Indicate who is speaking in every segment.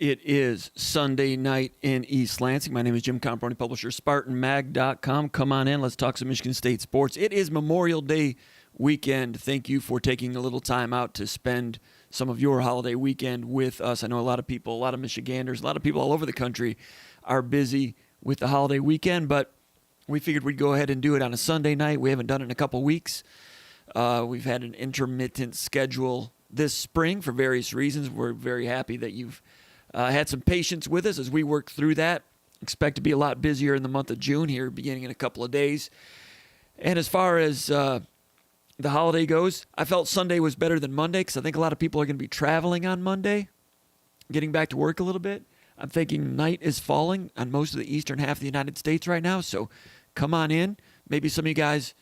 Speaker 1: It is Sunday night in East Lansing. My name is Jim Comparoni, publisher, SpartanMag.com. Come on in. Let's talk some Michigan State sports. It is Memorial Day weekend. Thank you for taking a little time out to spend some of your holiday weekend with us. I know a lot of people, a lot of Michiganders, a lot of people all over the country are busy with the holiday weekend, but we figured we'd go ahead and do it on a Sunday night. We haven't done it in a couple weeks. We've had an intermittent schedule this spring for various reasons. We're very happy that you've had some patience with us as we work through that. Expect to be a lot busier in the month of June here, beginning in a couple of days. And as far as the holiday goes, I felt Sunday was better than Monday because I think a lot of people are going to be traveling on Monday, getting back to work a little bit. I'm thinking night is falling on most of the eastern half of the United States right now, so come on in. Maybe some of you guys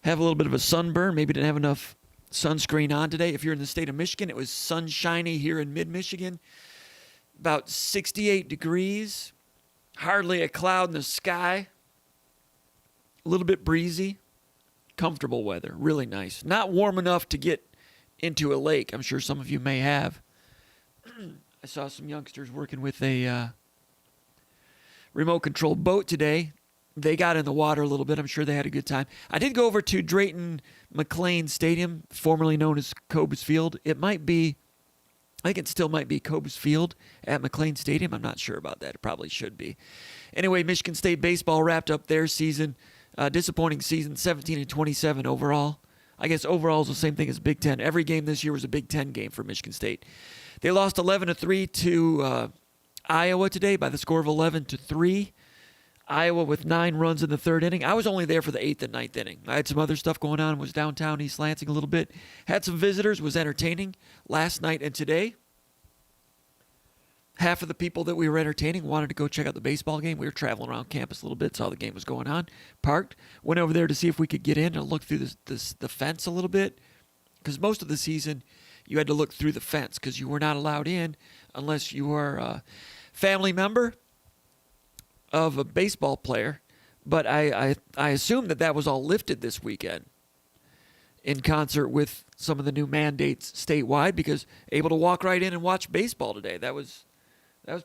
Speaker 1: have a little bit of a sunburn, maybe didn't have enough sunscreen on today. If you're in the state of Michigan, it was sunshiny here in mid-Michigan. About 68 degrees, hardly a cloud in the sky, a little bit breezy, comfortable weather, really nice. Not warm enough to get into a lake. I'm sure some of you may have. I saw some youngsters working with a remote control boat today. They got in the water a little bit. I'm sure they had a good time. I did go over to Drayton McLean Stadium, formerly known as Cobes Field. I think it still might be Cobes Field at McLean Stadium. I'm not sure about that. It probably should be. Anyway, Michigan State baseball wrapped up their season. Disappointing season, 17-27 overall. I guess overall is the same thing as Big Ten. Every game this year was a Big Ten game for Michigan State. They lost 11-3 to Iowa today by the score of 11-3. Iowa with 9 runs in the third inning. I was only there for the 8th and 9th inning. I had some other stuff going on. Was downtown East Lansing a little bit. Had some visitors. Was entertaining last night and today. Half of the people that we were entertaining wanted to go check out the baseball game. We were traveling around campus a little bit, saw the game was going on. Parked. Went over there to see if we could get in and look through the fence a little bit. Because most of the season, you had to look through the fence because you were not allowed in unless you were a family member of a baseball player, but I assume that was all lifted this weekend in concert with some of the new mandates statewide because able to walk right in and watch baseball today. That was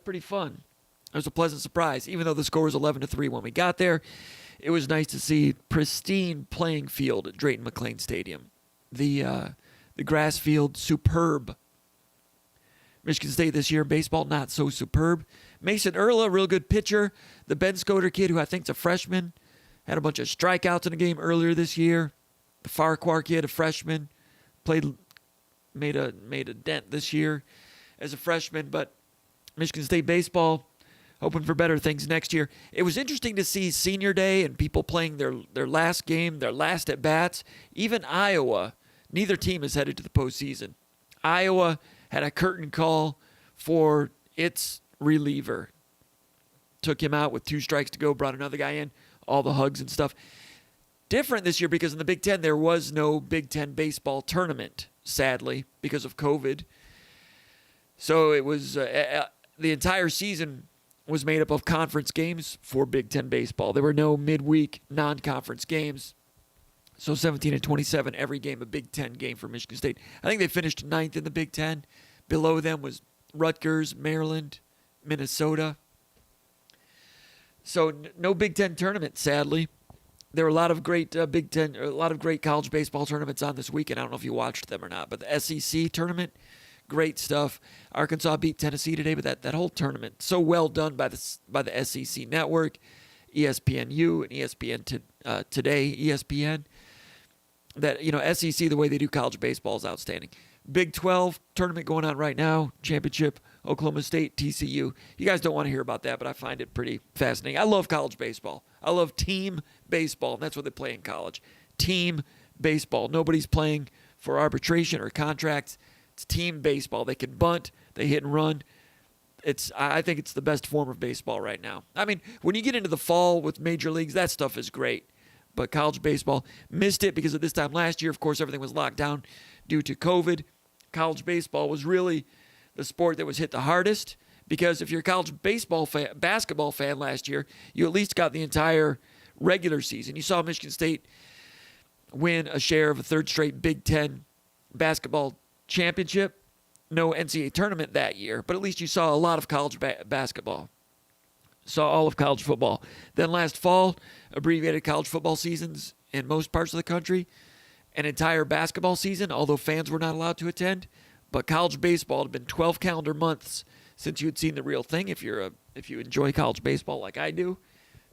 Speaker 1: pretty fun. It was a pleasant surprise. Even though the score was 11-3 when we got there, it was nice to see pristine playing field at Drayton McLean Stadium. The grass field, superb. Michigan State this year in baseball, not so superb. Mason Erla, real good pitcher. The Ben Scoder kid, who I think's a freshman, had a bunch of strikeouts in a game earlier this year. The Farquhar kid, a freshman, made a dent this year as a freshman. But Michigan State baseball, hoping for better things next year. It was interesting to see senior day and people playing their last game, their last at bats. Even Iowa, neither team is headed to the postseason. Iowa had a curtain call for its reliever. Took him out with 2 strikes to go, brought another guy in, all the hugs and stuff. Different this year because in the Big Ten, there was no Big Ten baseball tournament, sadly, because of COVID. So it was the entire season was made up of conference games for Big Ten baseball. There were no midweek non-conference games. So 17-27, every game a Big Ten game for Michigan State. I think they finished 9th in the Big Ten. Below them was Rutgers, Maryland, Minnesota. So no Big Ten tournament, sadly. There were a lot of great Big Ten, a lot of great college baseball tournaments on this weekend. I don't know if you watched them or not, but the SEC tournament, great stuff. Arkansas beat Tennessee today, but that whole tournament so well done by the SEC network, ESPNU and ESPN Today, ESPN. That, SEC, the way they do college baseball is outstanding. Big 12 tournament going on right now, championship, Oklahoma State, TCU. You guys don't want to hear about that, but I find it pretty fascinating. I love college baseball. I love team baseball, and that's what they play in college. Team baseball. Nobody's playing for arbitration or contracts. It's team baseball. They can bunt, they hit and run. I think it's the best form of baseball right now. I mean, when you get into the fall with major leagues, that stuff is great. But college baseball missed it because at this time last year, of course, everything was locked down due to COVID. College baseball was really the sport that was hit the hardest because if you're a college basketball fan last year, you at least got the entire regular season. You saw Michigan State win a share of a third straight Big Ten basketball championship. no NCAA tournament that year, but at least you saw a lot of college basketball. Saw all of college football. Then last fall, abbreviated college football seasons in most parts of the country, an entire basketball season, although fans were not allowed to attend. But college baseball had been 12 calendar months since you had seen the real thing. If you enjoy college baseball like I do,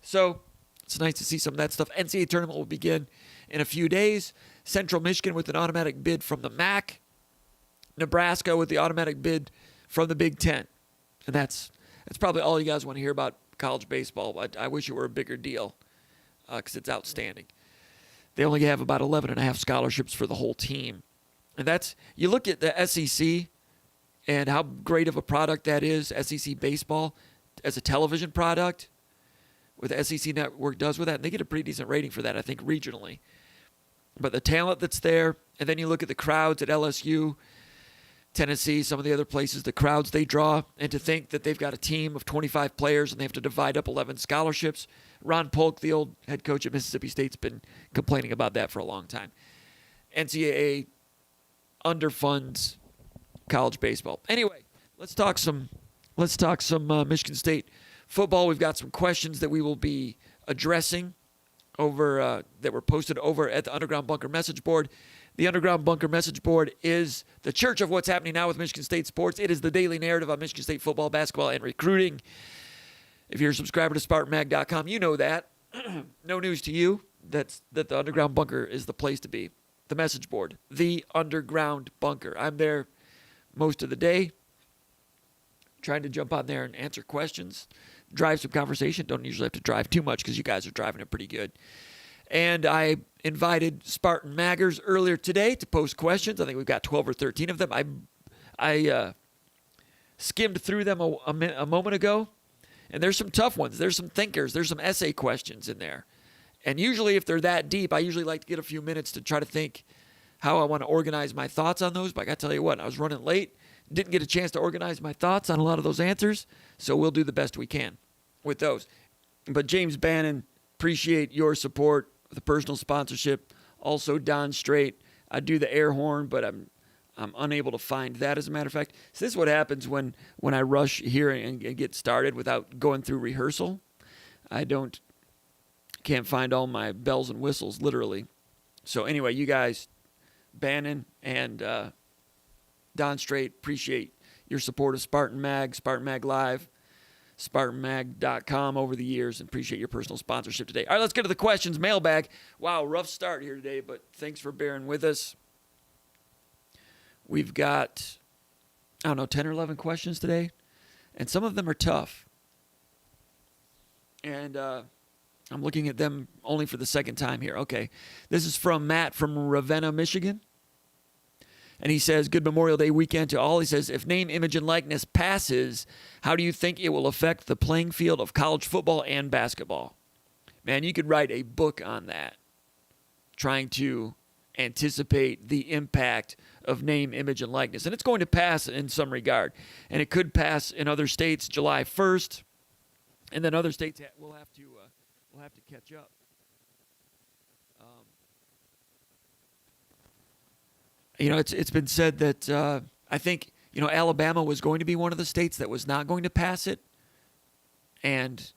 Speaker 1: so it's nice to see some of that stuff. NCAA tournament will begin in a few days. Central Michigan with an automatic bid from the MAC. Nebraska with the automatic bid from the Big Ten. And that's probably all you guys want to hear about college baseball. I wish it were a bigger deal because it's outstanding. They only have about 11 and a half scholarships for the whole team. And you look at the SEC and how great of a product that is, SEC baseball, as a television product, what the SEC network does with that, and they get a pretty decent rating for that, I think, regionally. But the talent that's there, and then you look at the crowds at LSU, Tennessee, some of the other places, the crowds they draw, and to think that they've got a team of 25 players and they have to divide up 11 scholarships. Ron Polk, the old head coach at Mississippi State's been complaining about that for a long time. NCAA underfunds college baseball. Anyway, let's talk some Michigan State football. We've got some questions that we will be addressing over that were posted over at the Underground Bunker message board. The Underground Bunker message board is the church of what's happening now with Michigan State sports. It is the daily narrative on Michigan State football, basketball, and recruiting. If you're a subscriber to SpartanMag.com, you know that. No news to you that the Underground Bunker is the place to be. The message board, the Underground Bunker. I'm there most of the day, trying to jump on there and answer questions, drive some conversation. Don't usually have to drive too much because you guys are driving it pretty good. And I invited Spartan Maggers earlier today to post questions. I think we've got 12 or 13 of them. I skimmed through them a moment ago, and there's some tough ones. There's some thinkers. There's some essay questions in there. And usually if they're that deep, I usually like to get a few minutes to try to think how I want to organize my thoughts on those. But I got to tell you what, I was running late, didn't get a chance to organize my thoughts on a lot of those answers, so we'll do the best we can with those. But James Bannon, appreciate your support with a personal sponsorship. Also Don Strait, I do the air horn, but I'm unable to find that, as a matter of fact. So this is what happens when I rush here and get started without going through rehearsal. Can't find all my bells and whistles, literally. So anyway, you guys, Bannon and Don Strait, appreciate your support of Spartan Mag, Spartan Mag Live, SpartanMag.com over the years, and appreciate your personal sponsorship today. All right, let's get to the questions. Mailbag. Wow, rough start here today, but thanks for bearing with us. We've got, 10 or 11 questions today, and some of them are tough. And I'm looking at them only for the second time here. Okay, this is from Matt from Ravenna, Michigan. And he says, good Memorial Day weekend to all. He says, if name, image, and likeness passes, how do you think it will affect the playing field of college football and basketball? Man, you could write a book on that, trying to anticipate the impact of name, image, and likeness. And it's going to pass in some regard. And it could pass in other states July 1st. And then other states will have to catch up. It's been said that I think, Alabama was going to be one of the states that was not going to pass it. And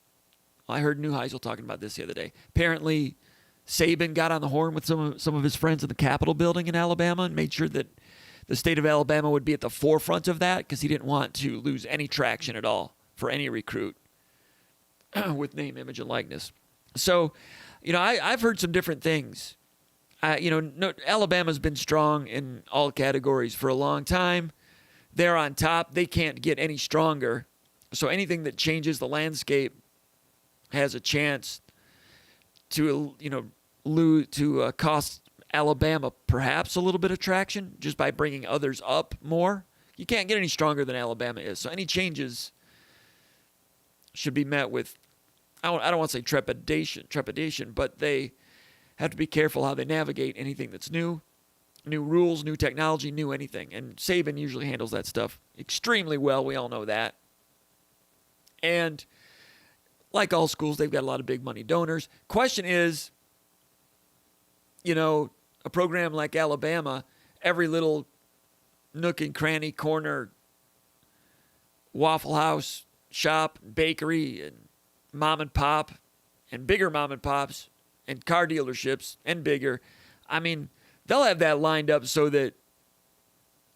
Speaker 1: I heard Neuheisel talking about this the other day. Apparently, Saban got on the horn with some of his friends in the Capitol building in Alabama and made sure that the state of Alabama would be at the forefront of that because he didn't want to lose any traction at all for any recruit with name, image, and likeness. So, I've heard some different things. Alabama's been strong in all categories for a long time. They're on top. They can't get any stronger. So anything that changes the landscape has a chance to, cost Alabama perhaps a little bit of traction just by bringing others up more. You can't get any stronger than Alabama is. So any changes should be met with, I don't want to say trepidation, but they have to be careful how they navigate anything that's new rules, new technology, new anything. And Saban usually handles that stuff extremely well. We all know that. And like all schools, they've got a lot of big money donors. Question is, a program like Alabama, every little nook and cranny corner Waffle House shop, bakery, and mom and pop, and bigger mom and pops, and car dealerships, and bigger. I mean, they'll have that lined up so that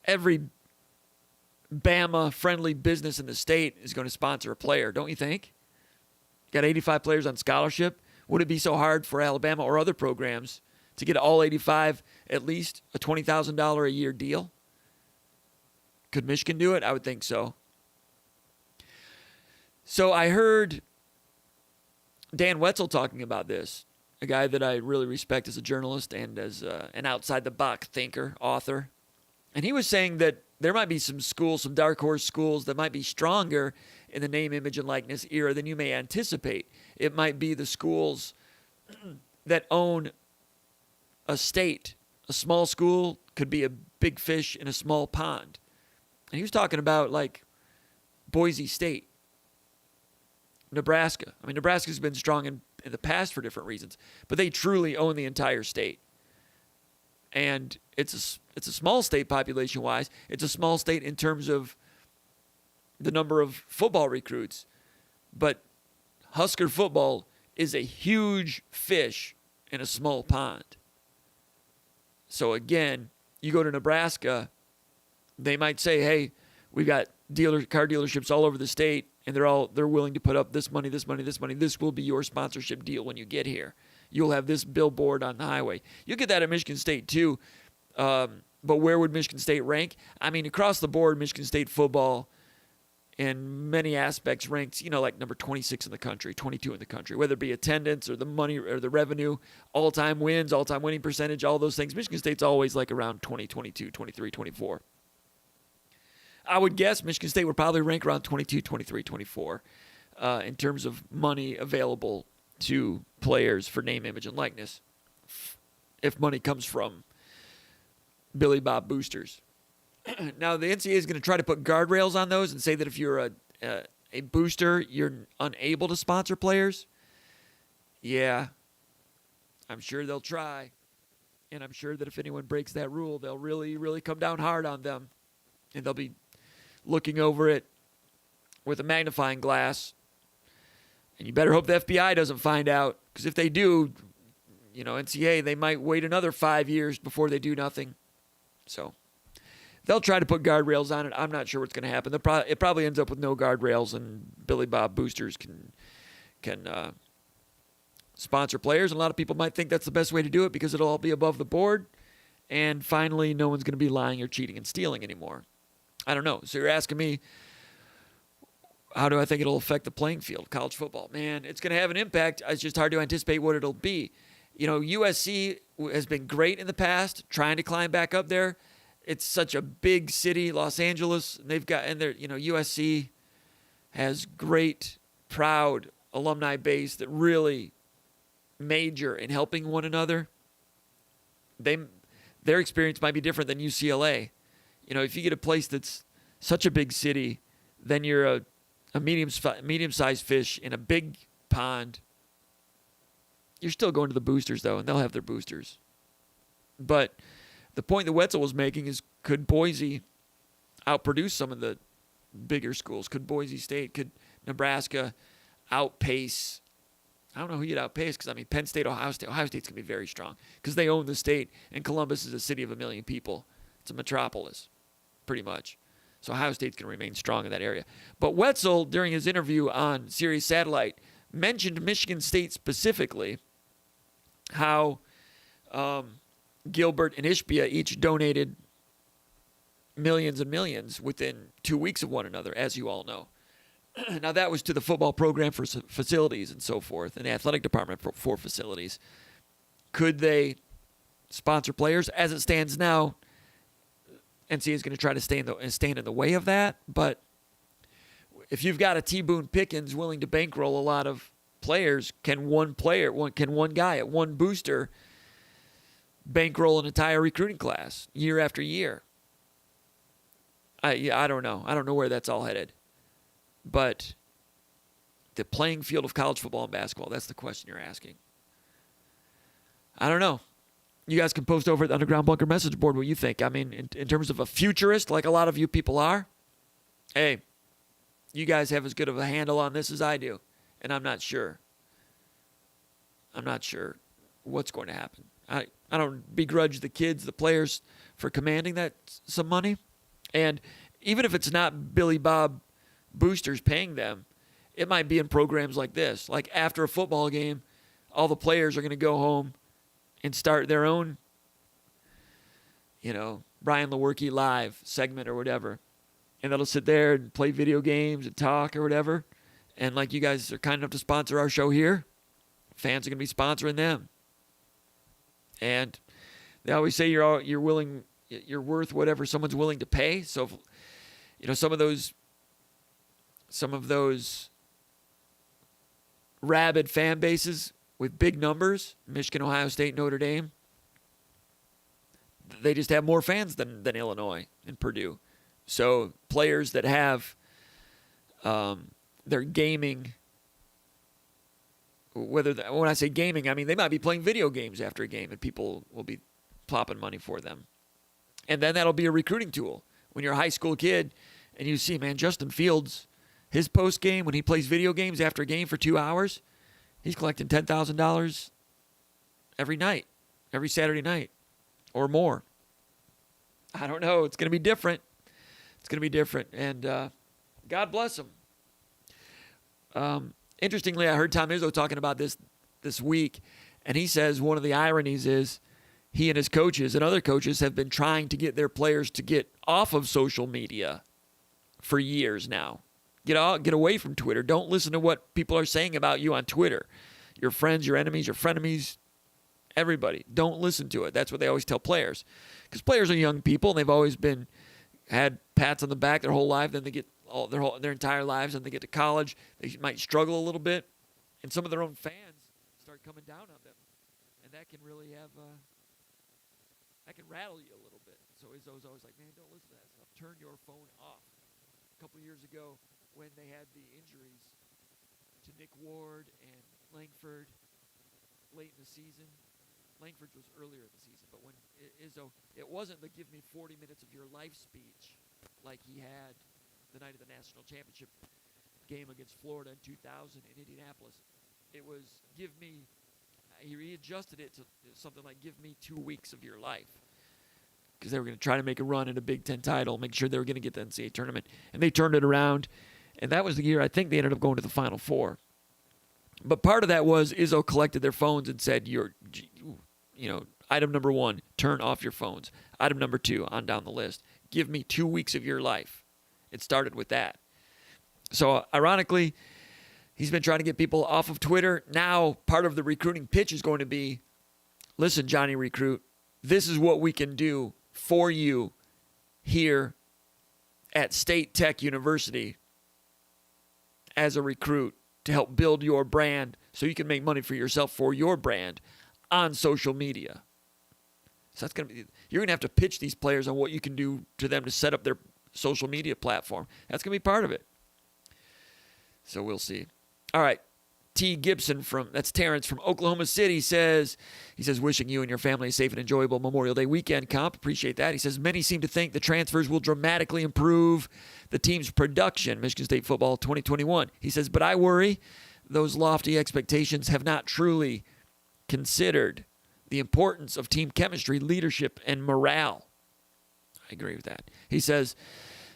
Speaker 1: every Bama-friendly business in the state is going to sponsor a player, don't you think? Got 85 players on scholarship. Would it be so hard for Alabama or other programs to get all 85 at least a $20,000 a year deal? Could Michigan do it? I would think so. So I heard Dan Wetzel talking about this, a guy that I really respect as a journalist and as an outside-the-box thinker, author. And he was saying that there might be some schools, some dark horse schools that might be stronger in the name, image, and likeness era than you may anticipate. It might be the schools that own a state. A small school could be a big fish in a small pond. And he was talking about, like, Boise State, Nebraska. I mean, Nebraska's been strong in the past for different reasons, but they truly own the entire state. And it's a small state population-wise. It's a small state in terms of the number of football recruits. But Husker football is a huge fish in a small pond. So again, you go to Nebraska, they might say, hey, we've got car dealerships all over the state, and they're willing to put up this money, this money, this money. This will be your sponsorship deal when you get here. You'll have this billboard on the highway. You get that at Michigan State too. But where would Michigan State rank? I mean, across the board, Michigan State football in many aspects ranks, like number 26 in the country, 22 in the country, whether it be attendance or the money or the revenue, all-time wins, all-time winning percentage, all those things. Michigan State's always like around 20, 22, 23, 24. I would guess Michigan State would probably rank around 22, 23, 24 in terms of money available to players for name, image, and likeness if money comes from Billy Bob boosters. Now, the NCAA is going to try to put guardrails on those and say that if you're a booster, you're unable to sponsor players. Yeah, I'm sure they'll try. And I'm sure that if anyone breaks that rule, they'll really, really come down hard on them. And they'll be looking over it with a magnifying glass. And you better hope the FBI doesn't find out. Because if they do, NCAA, they might wait another 5 years before they do nothing. So they'll try to put guardrails on it. I'm not sure what's going to happen. It probably ends up with no guardrails, and Billy Bob boosters can sponsor players. And a lot of people might think that's the best way to do it because it'll all be above the board. And finally, no one's going to be lying or cheating and stealing anymore. I don't know. So you're asking me, how do I think it'll affect the playing field, college football? Man, it's going to have an impact. It's just hard to anticipate what it'll be. USC has been great in the past, trying to climb back up there. It's such a big city, Los Angeles. USC has great, proud alumni base that really major in helping one another. Their experience might be different than UCLA. If you get a place that's such a big city, then you're a medium-sized fish in a big pond. You're still going to the boosters, though, and they'll have their boosters. But the point that Wetzel was making is, could Boise outproduce some of the bigger schools? Could Boise State, could Nebraska outpace? I don't know who you'd outpace because, Penn State, Ohio State. Ohio State's going to be very strong because they own the state, and Columbus is a city of 1 million people. It's a metropolis, pretty much. So Ohio State's going to remain strong in that area. But Wetzel, during his interview on Sirius Satellite, mentioned Michigan State specifically, how Gilbert and Ishbia each donated millions and millions within 2 weeks of one another, as you all know. Now, that was to the football program for facilities and so forth, and the athletic department for facilities. Could they sponsor players? As it stands now, NCAA is going to try to stand in the way of that, but if you've got a T. Boone Pickens willing to bankroll a lot of players, can one guy at one booster bankroll an entire recruiting class year after year? I don't know. I don't know where that's all headed. But the playing field of college football and basketball, that's the question you're asking. I don't know. You guys can post over at the Underground Bunker message board what you think. I mean, in terms of a futurist, like a lot of you people are, hey, you guys have as good of a handle on this as I do, and I'm not sure. I'm not sure what's going to happen. I don't begrudge the kids, the players, for commanding that some money. And even if it's not Billy Bob boosters paying them, it might be in programs like this. Like after a football game, all the players are going to go home and start their own, Brian Lewerke Live segment or whatever. And they'll sit there and play video games and talk or whatever. And like you guys are kind enough to sponsor our show here, fans are going to be sponsoring them. And they always say you're worth whatever someone's willing to pay. So, some of those rabid fan bases with big numbers, Michigan, Ohio State, Notre Dame, they just have more fans than Illinois and Purdue. So players that have their gaming, when I say gaming, I mean they might be playing video games after a game and people will be plopping money for them. And then that'll be a recruiting tool. When you're a high school kid and you see, man, Justin Fields, his post game when he plays video games after a game for 2 hours, he's collecting $10,000 every night, every Saturday night or more. I don't know. It's going to be different. It's going to be different. And God bless him. Interestingly, I heard Tom Izzo talking about this week, and he says one of the ironies is he and his coaches and other coaches have been trying to get their players to get off of social media for years now. Get away from Twitter. Don't listen to what people are saying about you on Twitter. Your friends, your enemies, your frenemies, everybody. Don't listen to it. That's what they always tell players. Because players are young people, and they've always had pats on the back their whole life. Then they get their entire lives, and they get to college. They might struggle a little bit, and some of their own fans start coming down on them. And that can really that can rattle you a little bit. So Izzo's always like, man, don't listen to that stuff. Turn your phone off. A couple years ago, when they had the injuries to Nick Ward and Langford late in the season. Langford was earlier in the season, but when Izzo, it wasn't the give me 40 minutes of your life speech like he had the night of the national championship game against Florida in 2000 in Indianapolis. It was he readjusted it to something like give me 2 weeks of your life. Because they were going to try to make a run at a Big Ten title, make sure they were going to get the NCAA tournament. And they turned it around. And that was the year I think they ended up going to the Final Four. But part of that was Izzo collected their phones and said, item number 1, turn off your phones. Item number 2, on down the list. Give me 2 weeks of your life. It started with that. So ironically, he's been trying to get people off of Twitter. Now part of the recruiting pitch is going to be, listen, Johnny Recruit, this is what we can do for you here at State Tech University as a recruit to help build your brand so you can make money for yourself for your brand on social media. So you're going to have to pitch these players on what you can do to them to set up their social media platform. That's going to be part of it. So we'll see. All right. T. Gibson that's Terrence from Oklahoma City says, wishing you and your family a safe and enjoyable Memorial Day weekend, Comp. Appreciate that. He says, many seem to think the transfers will dramatically improve the team's production, Michigan State football 2021. He says, but I worry those lofty expectations have not truly considered the importance of team chemistry, leadership, and morale. I agree with that. He says,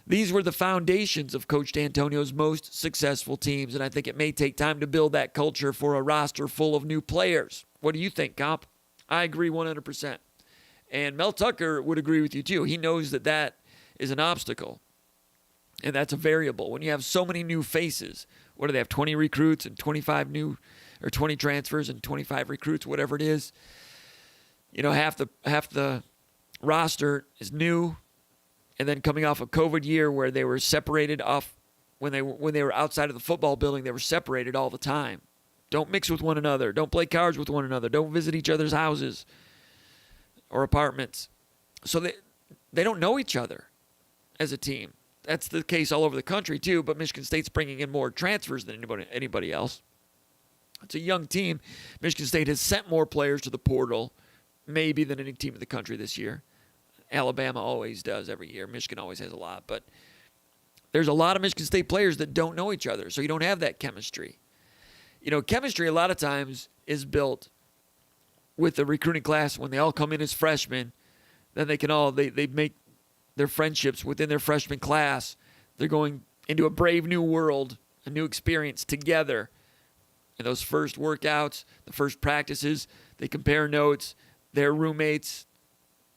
Speaker 1: these were the foundations of Coach D'Antonio's most successful teams, and I think it may take time to build that culture for a roster full of new players. What do you think, Comp? I agree 100%. And Mel Tucker would agree with you, too. He knows that is an obstacle, and that's a variable. When you have so many new faces, what do they have, 20 recruits and 25 new, or 20 transfers and 25 recruits, whatever it is? Half the roster is new. And then coming off a COVID year where they were separated off when they were outside of the football building, they were separated all the time. Don't mix with one another. Don't play cards with one another. Don't visit each other's houses or apartments. So they don't know each other as a team. That's the case all over the country too, but Michigan State's bringing in more transfers than anybody else. It's a young team. Michigan State has sent more players to the portal. maybe than any team in the country this year. Alabama always does every year. Michigan always has a lot. But there's a lot of Michigan State players that don't know each other, so you don't have that chemistry. Chemistry a lot of times is built with the recruiting class when they all come in as freshmen. Then they make their friendships within their freshman class. They're going into a brave new world, a new experience together. And those first workouts, the first practices, they compare notes. They're roommates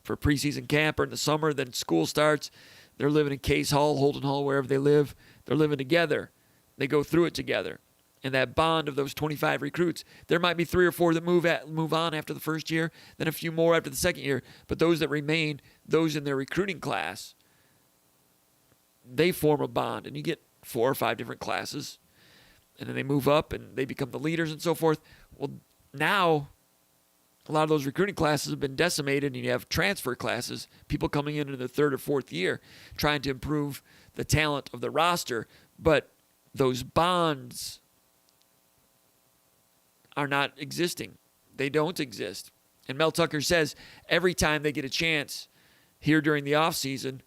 Speaker 1: for preseason camp or in the summer. Then school starts. They're living in Case Hall, Holden Hall, wherever they live. They're living together. They go through it together. And that bond of those 25 recruits, there might be 3 or 4 that move on after the first year, then a few more after the second year. But those that remain, those in their recruiting class, they form a bond. And you get 4 or 5 different classes. And then they move up and they become the leaders and so forth. Well, now a lot of those recruiting classes have been decimated, and you have transfer classes, people coming in the 3rd or 4th year trying to improve the talent of the roster. But those bonds are not existing. They don't exist. And Mel Tucker says every time they get a chance here during the offseason,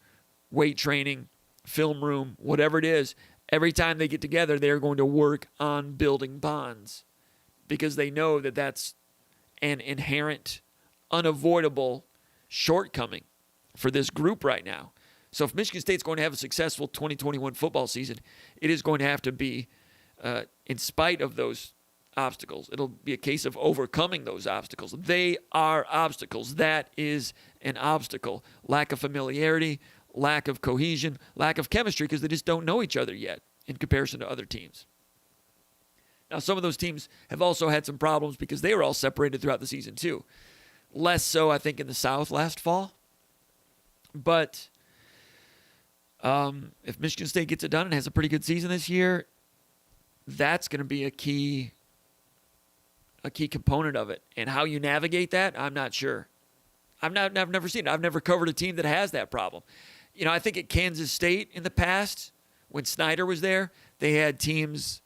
Speaker 1: weight training, film room, whatever it is, every time they get together, they're going to work on building bonds because they know that that's an inherent, unavoidable shortcoming for this group right now. So if Michigan State's going to have a successful 2021 football season, it is going to have to be, in spite of those obstacles, it'll be a case of overcoming those obstacles. They are obstacles. That is an obstacle. Lack of familiarity, lack of cohesion, lack of chemistry because they just don't know each other yet in comparison to other teams. Now, some of those teams have also had some problems because they were all separated throughout the season too. Less so, I think, in the South last fall. But if Michigan State gets it done and has a pretty good season this year, that's going to be a key component of it. And how you navigate that, I'm not sure. I've never seen it. I've never covered a team that has that problem. I think at Kansas State in the past, when Snyder was there, they had teams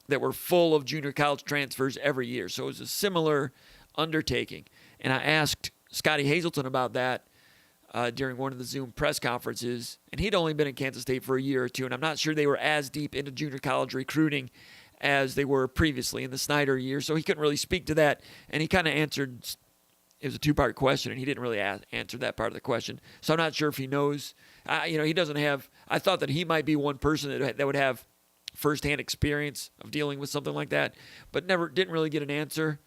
Speaker 1: that were full of junior college transfers every year. So it was a similar undertaking. And I asked Scotty Hazelton about that during one of the Zoom press conferences. And he'd only been in Kansas State for a year or two, and I'm not sure they were as deep into junior college recruiting as they were previously in the Snyder year. So he couldn't really speak to that. And he kind of answered, it was a 2-part question, and he didn't really answer that part of the question. So I'm not sure if he knows. He doesn't have, I thought that he might be one person that would have firsthand experience of dealing with something like that, but didn't really get an answer.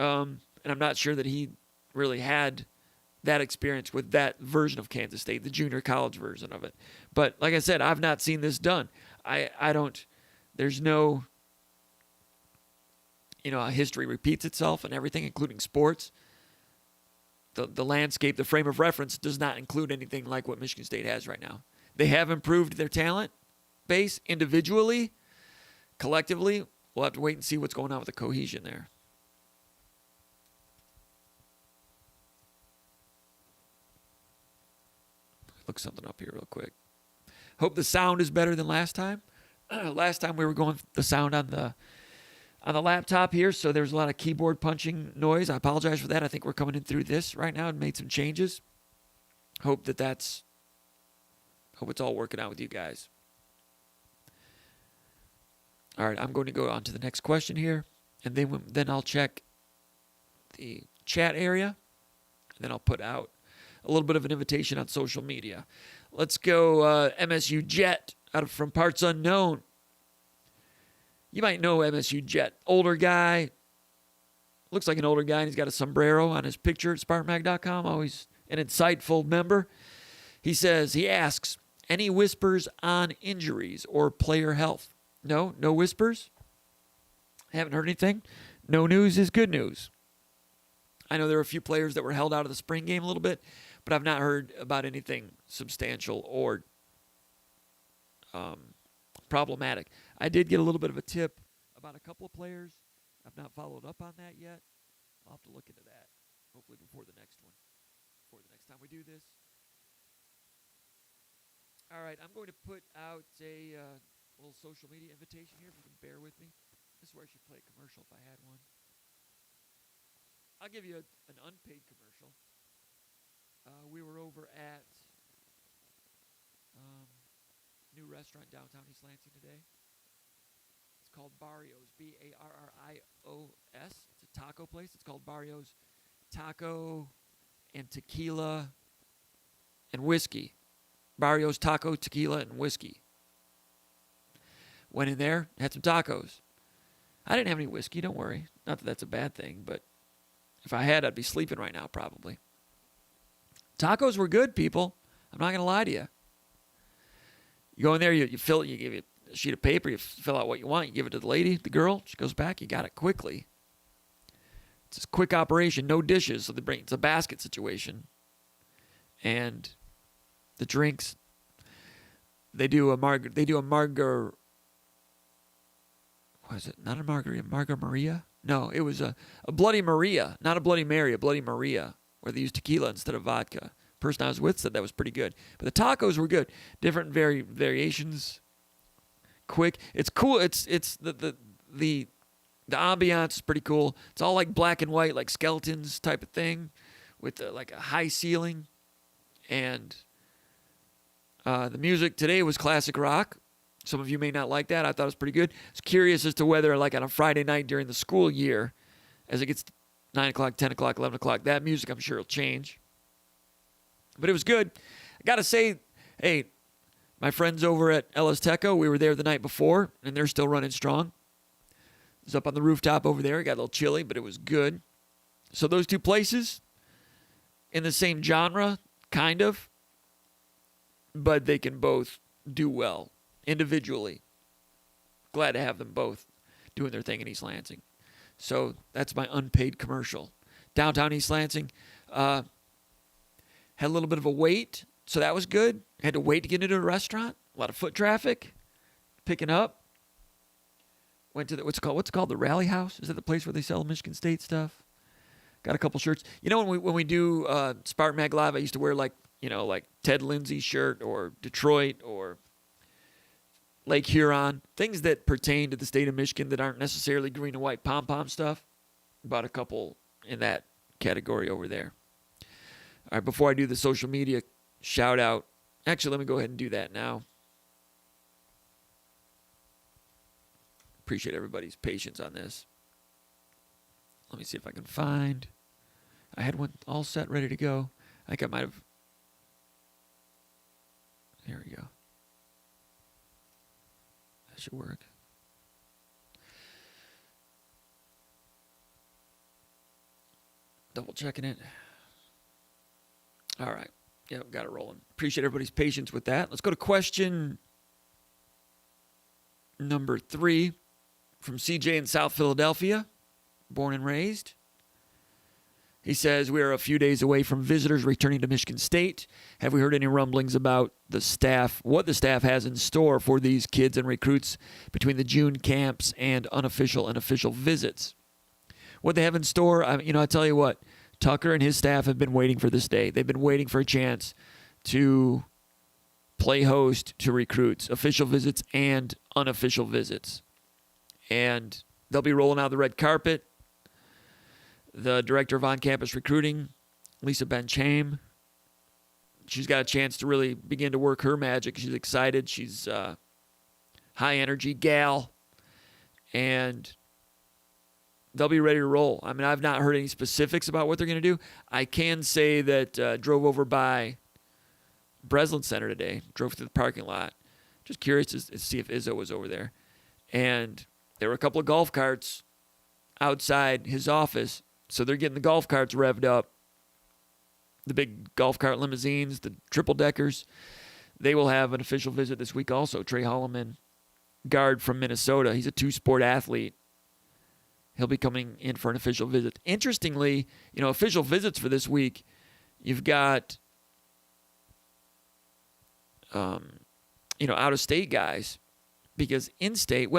Speaker 1: And I'm not sure that he really had that experience with that version of Kansas State, the junior college version of it. But like I said, I've not seen this done. I don't, there's no, history repeats itself and everything, including sports. The landscape, the frame of reference does not include anything like what Michigan State has right now. They have improved their talent base individually. Collectively, we'll have to wait and see what's going on with the cohesion there. Look something up here real quick. Hope the sound is better than last time. Last time we were going the sound on the laptop here, so there's a lot of keyboard punching noise. I apologize for that. I think we're coming in through this right now and made some changes. Hope it's all working out with you guys. All right, I'm going to go on to the next question here, and then I'll check the chat area, and then I'll put out a little bit of an invitation on social media. Let's go MSU Jet from Parts Unknown. You might know MSU Jet. Older guy. Looks like an older guy, and he's got a sombrero on his picture at SpartanMag.com. Always an insightful member. He asks, any whispers on injuries or player health? No whispers. Haven't heard anything. No news is good news. I know there were a few players that were held out of the spring game a little bit, but I've not heard about anything substantial or problematic. I did get a little bit of a tip about a couple of players. I've not followed up on that yet. I'll have to look into that, hopefully before the next time we do this. All right, I'm going to put out a little social media invitation here, if you can bear with me. This is where I should play a commercial if I had one. I'll give you an unpaid commercial. We were over at new restaurant downtown East Lansing today. It's called Barrios, Barrios. It's a taco place. It's called Barrios Taco and Tequila and Whiskey. Barrios Taco, Tequila, and Whiskey. Went in there, had some tacos. I didn't have any whiskey, don't worry. Not that that's a bad thing, but if I had, I'd be sleeping right now probably. Tacos were good, people. I'm not going to lie to you. You go in there, you fill it, you give it a sheet of paper, you fill out what you want, you give it to the lady, the girl, she goes back, you got it quickly. It's a quick operation, no dishes, so it's a basket situation. And the drinks, they do a margar. What is it? Not a margarita, Margar Maria? No, it was a Bloody Maria, not a Bloody Mary, a Bloody Maria, where they used tequila instead of vodka. The person I was with said that was pretty good. But the tacos were good. Different variations. Quick. It's cool. It's the ambiance is pretty cool. It's all like black and white, like skeletons type of thing, with like a high ceiling. And the music today was classic rock. Some of you may not like that. I thought it was pretty good. I was curious as to whether, like on a Friday night during the school year, as it gets 9 o'clock, 10 o'clock, 11 o'clock, that music I'm sure will change. But it was good. I got to say, hey, my friends over at Ellis Teco, we were there the night before, and they're still running strong. It was up on the rooftop over there. It got a little chilly, but it was good. So those two places, in the same genre, kind of, but they can both do well individually. Glad to have them both doing their thing in East Lansing. So that's my unpaid commercial. Downtown East Lansing had a little bit of a wait, so that was good. Had to wait to get into a restaurant. A lot of foot traffic picking up. Went to what's it called the Rally House? Is that the place where they sell Michigan State stuff? Got a couple shirts. You know, when we do SpartanMag Live, I used to wear like Ted Lindsay's shirt or Detroit or Lake Huron, things that pertain to the state of Michigan that aren't necessarily green and white pom-pom stuff. Bought a couple in that category over there. All right, before I do the social media shout out, actually, let me go ahead and do that now. Appreciate everybody's patience on this. Let me see if I can find. I had one all set, ready to go. I think I might have. There we go. That should work. Double checking it. All right. Yeah, got it rolling. Appreciate everybody's patience with that. Let's go to question number 3 from CJ in South Philadelphia, born and raised. He says, we are a few days away from visitors returning to Michigan State. Have we heard any rumblings about the staff, what the staff has in store for these kids and recruits between the June camps and unofficial and official visits? What they have in store, I tell you what, Tucker and his staff have been waiting for this day. They've been waiting for a chance to play host to recruits, official visits and unofficial visits. And they'll be rolling out the red carpet. The director of on-campus recruiting, Lisa Benchame, she's got a chance to really begin to work her magic. She's excited. She's a high-energy gal. And they'll be ready to roll. I mean, I've not heard any specifics about what they're going to do. I can say that drove over by Breslin Center today, drove through the parking lot. Just curious to see if Izzo was over there. And there were a couple of golf carts outside his office. So they're getting the golf carts revved up. The big golf cart limousines, the triple-deckers. They will have an official visit this week also. Trey Holloman, guard from Minnesota. He's a two-sport athlete. He'll be coming in for an official visit. Interestingly, official visits for this week, you've got, out-of-state guys. Because in-state,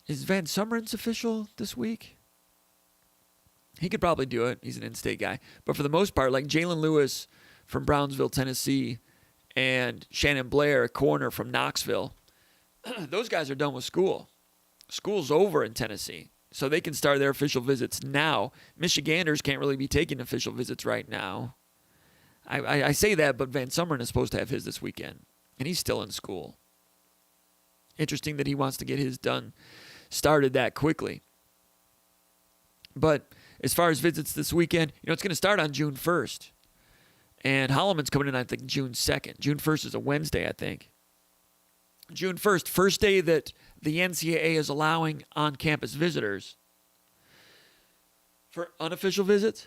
Speaker 1: is Van Summerens official this week? He could probably do it. He's an in-state guy. But for the most part, like Jalen Lewis from Brownsville, Tennessee, and Shannon Blair, a corner from Knoxville, those guys are done with school. School's over in Tennessee. So they can start their official visits now. Michiganders can't really be taking official visits right now. I say that, but Van Summeren is supposed to have his this weekend, and he's still in school. Interesting that he wants to get his started that quickly. But as far as visits this weekend, it's going to start on June 1st. And Holloman's coming in, I think, June 2nd. June 1st is a Wednesday, I think. June 1st, first day that the NCAA is allowing on-campus visitors for unofficial visits.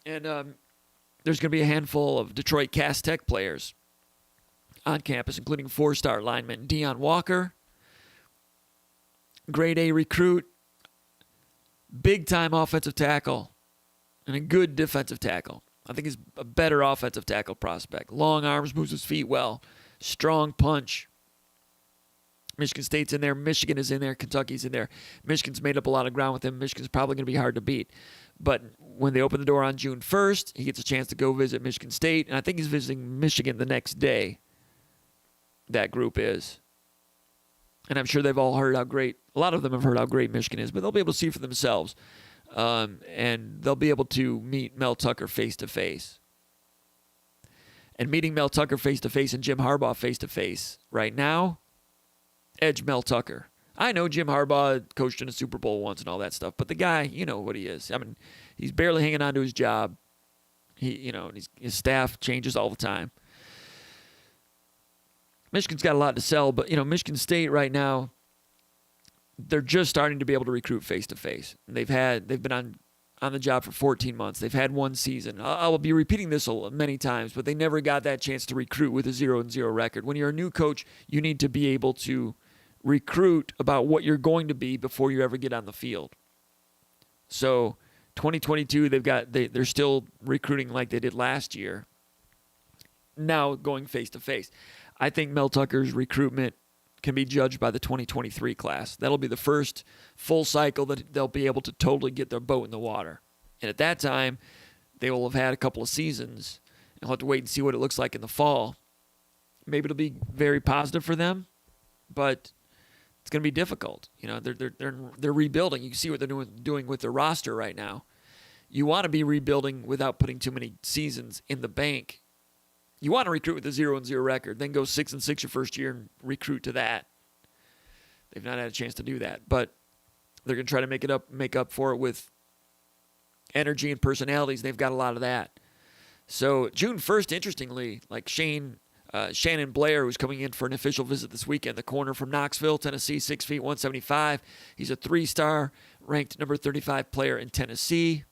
Speaker 1: And there's going to be a handful of Detroit Cass Tech players on campus, including four-star lineman Deion Walker, grade A recruit, big-time offensive tackle, and a good defensive tackle. I think he's a better offensive tackle prospect. Long arms, moves his feet well, strong punch. Michigan State's in there. Michigan is in there. Kentucky's in there. Michigan's made up a lot of ground with him. Michigan's probably going to be hard to beat. But when they open the door on June 1st, he gets a chance to go visit Michigan State. And I think he's visiting Michigan the next day. That group is. And I'm sure they've all heard how great, a lot of them have heard how great Michigan is, but they'll be able to see for themselves. And they'll be able to meet Mel Tucker face-to-face. And meeting Mel Tucker face-to-face and Jim Harbaugh face-to-face right now, edge Mel Tucker. I know Jim Harbaugh coached in a Super Bowl once and all that stuff, but the guy, you know what he is. I mean, he's barely hanging on to his job. His staff changes all the time. Michigan's got a lot to sell, but, Michigan State right now, they're just starting to be able to recruit face-to-face. They've been on the job for 14 months. They've had one season. I'll be repeating this many times, but they never got that chance to recruit with a 0-0 record. When you're a new coach, you need to be able to recruit about what you're going to be before you ever get on the field. So 2022, they're still recruiting like they did last year. Now going face-to-face. I think Mel Tucker's recruitment can be judged by the 2023 class. That'll be the first full cycle that they'll be able to totally get their boat in the water. And at that time, they will have had a couple of seasons. And we'll have to wait and see what it looks like in the fall. Maybe it'll be very positive for them, but it's going to be difficult. They're rebuilding. You can see what they're doing with their roster right now. You want to be rebuilding without putting too many seasons in the bank. You want to recruit with a 0-0 record, then go 6-6 your first year and recruit to that. They've not had a chance to do that, but they're going to try to make up for it with energy and personalities. They've got a lot of that. So June 1st, interestingly, like Shannon Blair, who's coming in for an official visit this weekend, the corner from Knoxville, Tennessee, 6 feet, 175. He's a 3-star, ranked number 35 player in Tennessee.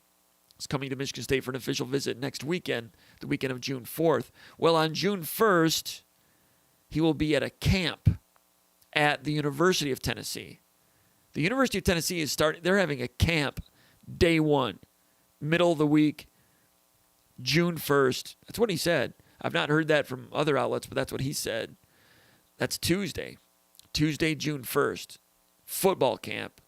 Speaker 1: He's coming to Michigan State for an official visit next weekend, the weekend of June 4th. Well, on June 1st, he will be at a camp at the University of Tennessee. The University of Tennessee they're having a camp day one, middle of the week, June 1st. That's what he said. I've not heard that from other outlets, but that's what he said. That's Tuesday, June 1st, football camp,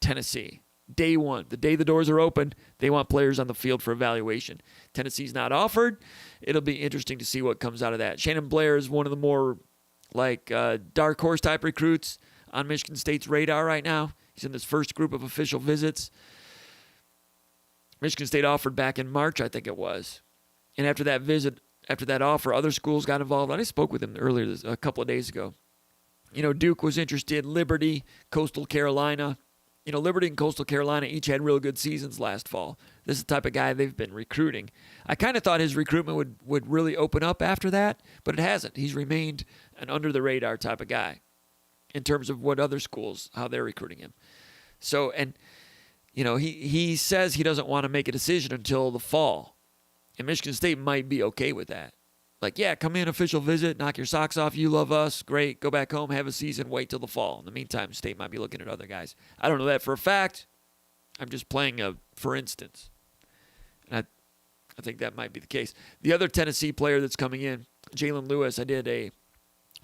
Speaker 1: Tennessee. Day one, the day the doors are open, they want players on the field for evaluation. Tennessee's not offered. It'll be interesting to see what comes out of that. Shannon Blair is one of the more dark horse type recruits on Michigan State's radar right now. He's in this first group of official visits. Michigan State offered back in March, I think it was. And after that visit, after that offer, other schools got involved. I spoke with him earlier a couple of days ago. Duke was interested, Liberty, Coastal Carolina. Liberty and Coastal Carolina each had real good seasons last fall. This is the type of guy they've been recruiting. I kind of thought his recruitment would really open up after that, but it hasn't. He's remained an under-the-radar type of guy in terms of what other schools, how they're recruiting him. So, and, he says he doesn't want to make a decision until the fall. And Michigan State might be okay with that. Like, yeah, come in, official visit, knock your socks off. You love us. Great. Go back home, have a season, wait till the fall. In the meantime, State might be looking at other guys. I don't know that for a fact. I'm just playing for instance. And I think that might be the case. The other Tennessee player that's coming in, Jalen Lewis, I did a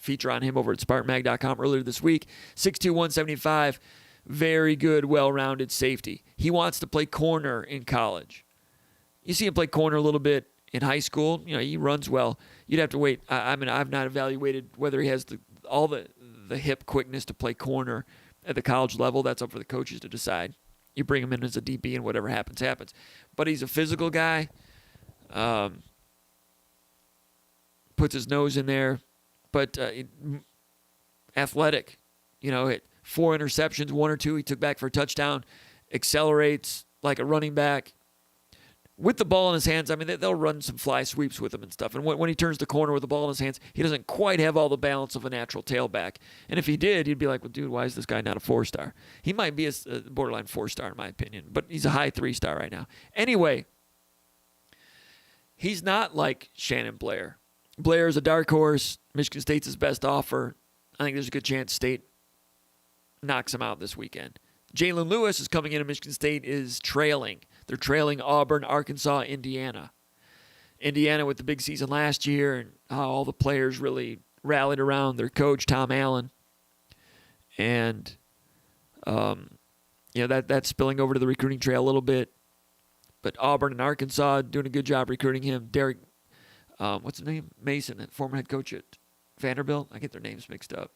Speaker 1: feature on him over at SpartanMag.com earlier this week. 6'2", 175, very good, well-rounded safety. He wants to play corner in college. You see him play corner a little bit in high school. He runs well. You'd have to wait. I've not evaluated whether he has all the hip quickness to play corner at the college level, that's up for the coaches to decide. You bring him in as a DB, and whatever happens, happens. But he's a physical guy. Puts his nose in there. But athletic. Hit 4 interceptions, 1 or 2 he took back for a touchdown. Accelerates like a running back. With the ball in his hands, I mean, they'll run some fly sweeps with him and stuff. And when he turns the corner with the ball in his hands, he doesn't quite have all the balance of a natural tailback. And if he did, you'd be like, well, dude, why is this guy not a 4-star? He might be a borderline 4-star in my opinion, but he's a high 3-star right now. Anyway, he's not like Shannon Blair. Blair is a dark horse. Michigan State's his best offer. I think there's a good chance State knocks him out this weekend. Jalen Lewis is coming in, and Michigan State is trailing. They're trailing Auburn, Arkansas, Indiana. Indiana with the big season last year, and how all the players really rallied around their coach, Tom Allen. And, that's spilling over to the recruiting trail a little bit. But Auburn and Arkansas doing a good job recruiting him. Derek, what's his name? Mason, former head coach at Vanderbilt. I get their names mixed up.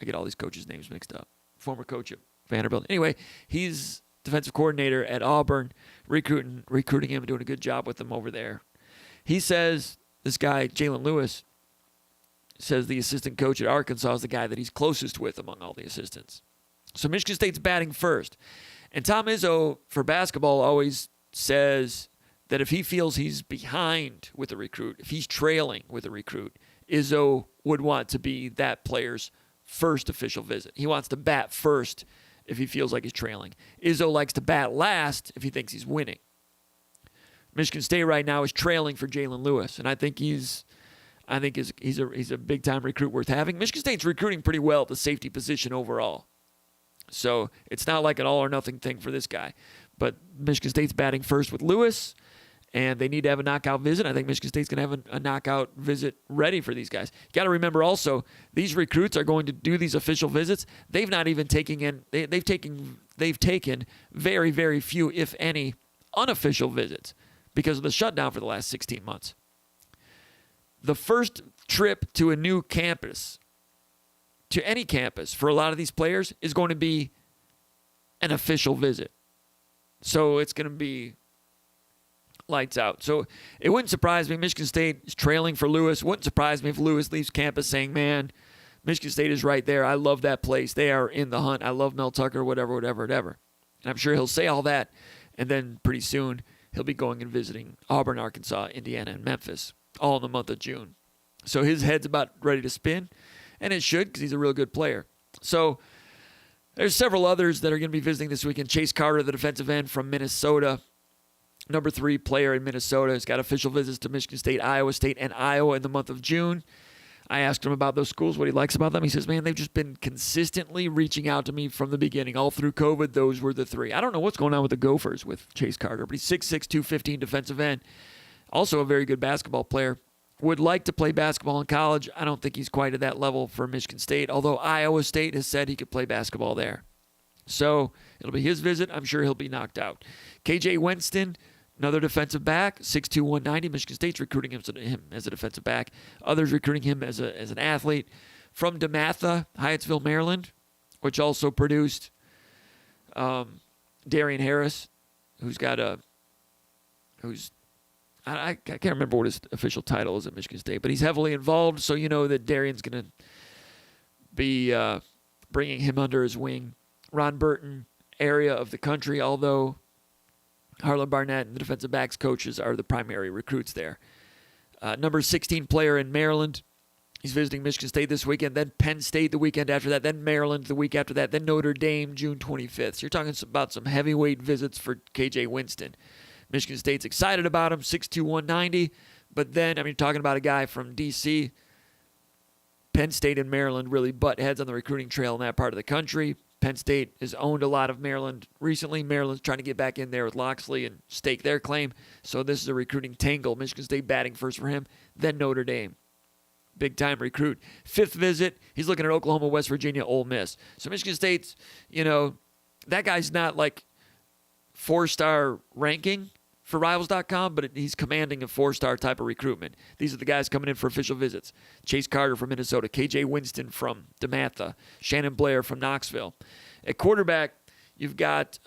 Speaker 1: I get all these coaches' names mixed up. Former coach at Vanderbilt. Anyway, he's defensive coordinator at Auburn, recruiting him and doing a good job with him over there. He says, this guy, Jalen Lewis, says the assistant coach at Arkansas is the guy that he's closest with among all the assistants. So Michigan State's batting first. And Tom Izzo, for basketball, always says that if he feels he's behind with a recruit, if he's trailing with a recruit, Izzo would want to be that player's first official visit. He wants to bat first if he feels like he's trailing. Izzo likes to bat last if he thinks he's winning. Michigan State right now is trailing for Jalen Lewis, and I think he's a big time recruit worth having. Michigan State's recruiting pretty well at the safety position overall, so it's not like an all or nothing thing for this guy. But Michigan State's batting first with Lewis, and they need to have a knockout visit. I think Michigan State's going to have a knockout visit ready for these guys. You got to remember also, these recruits are going to do these official visits. They've not even they've taken very, very few, if any, unofficial visits because of the shutdown for the last 16 months. The first trip to a new campus, to any campus, for a lot of these players is going to be an official visit. So it's going to be lights out. So it wouldn't surprise me. Michigan State is trailing for Lewis. Wouldn't surprise me if Lewis leaves campus saying, man, Michigan State is right there. I love that place. They are in the hunt. I love Mel Tucker, whatever. And I'm sure he'll say all that. And then pretty soon he'll be going and visiting Auburn, Arkansas, Indiana, and Memphis, all in the month of June. So his head's about ready to spin. And it should, because he's a real good player. So there's several others that are going to be visiting this weekend. Chase Carter, the defensive end from Minnesota, number 3 player in Minnesota, has got official visits to Michigan State, Iowa State, and Iowa in the month of June. I asked him about those schools, what he likes about them. He says, man, they've just been consistently reaching out to me from the beginning. All through COVID, those were the 3. I don't know what's going on with the Gophers with Chase Carter, but he's 6'6", 215 defensive end. Also a very good basketball player. Would like to play basketball in college. I don't think he's quite at that level for Michigan State, although Iowa State has said he could play basketball there. So it'll be his visit. I'm sure he'll be knocked out. KJ Winston, another defensive back, 6'2", 190. Michigan State's recruiting him as a defensive back. Others recruiting him as an athlete. From DeMatha, Hyattsville, Maryland, which also produced Darian Harris, I can't remember what his official title is at Michigan State, but he's heavily involved, so you know that Darian's going to be bringing him under his wing. Ron Burton, area of the country, although Harlan Barnett and the defensive backs coaches are the primary recruits there. Number 16 player in Maryland. He's visiting Michigan State this weekend, then Penn State the weekend after that, then Maryland the week after that, then Notre Dame June 25th. So you're talking about some heavyweight visits for KJ Winston. Michigan State's excited about him, 6'2", 190. But then, you're talking about a guy from D.C. Penn State and Maryland really butt heads on the recruiting trail in that part of the country. Penn State has owned a lot of Maryland recently. Maryland's trying to get back in there with Loxley and stake their claim. So this is a recruiting tangle. Michigan State batting first for him, then Notre Dame. Big-time recruit. 5th visit, he's looking at Oklahoma, West Virginia, Ole Miss. So Michigan State's, that guy's not like 4-star ranking for Rivals.com, but he's commanding a 4-star type of recruitment. These are the guys coming in for official visits. Chase Carter from Minnesota, KJ Winston from DeMatha, Shannon Blair from Knoxville. At quarterback, you've got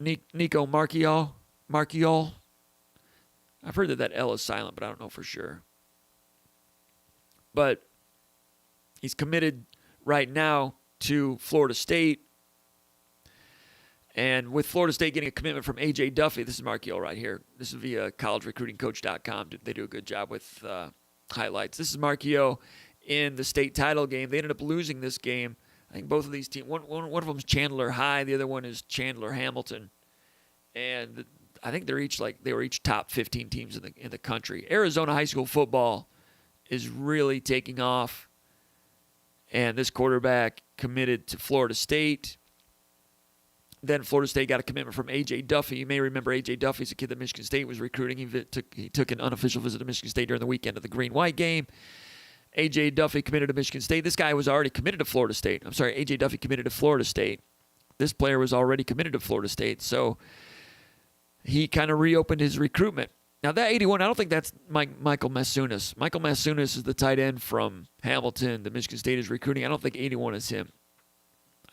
Speaker 1: Nico Marchiol. I've heard that L is silent, but I don't know for sure. But he's committed right now to Florida State. And with Florida State getting a commitment from A.J. Duffy, this is Marchiol right here. This is via collegerecruitingcoach.com. They do a good job with highlights. This is Marchiol in the state title game. They ended up losing this game. I think both of these teams, one of them is Chandler High, the other one is Chandler Hamilton. And I think they were each top 15 teams in the country. Arizona high school football is really taking off. And this quarterback committed to Florida State. Then Florida State got a commitment from A.J. Duffy. You may remember A.J. Duffy is a kid that Michigan State was recruiting. He took an unofficial visit to Michigan State during the weekend of the Green-White game. A.J. Duffy committed to Michigan State. This guy was already committed to Florida State. I'm sorry, A.J. Duffy committed to Florida State. This player was already committed to Florida State. So he kind of reopened his recruitment. Now, that 81, I don't think that's Michael Masunas. Michael Masunas is the tight end from Hamilton that Michigan State is recruiting. I don't think 81 is him.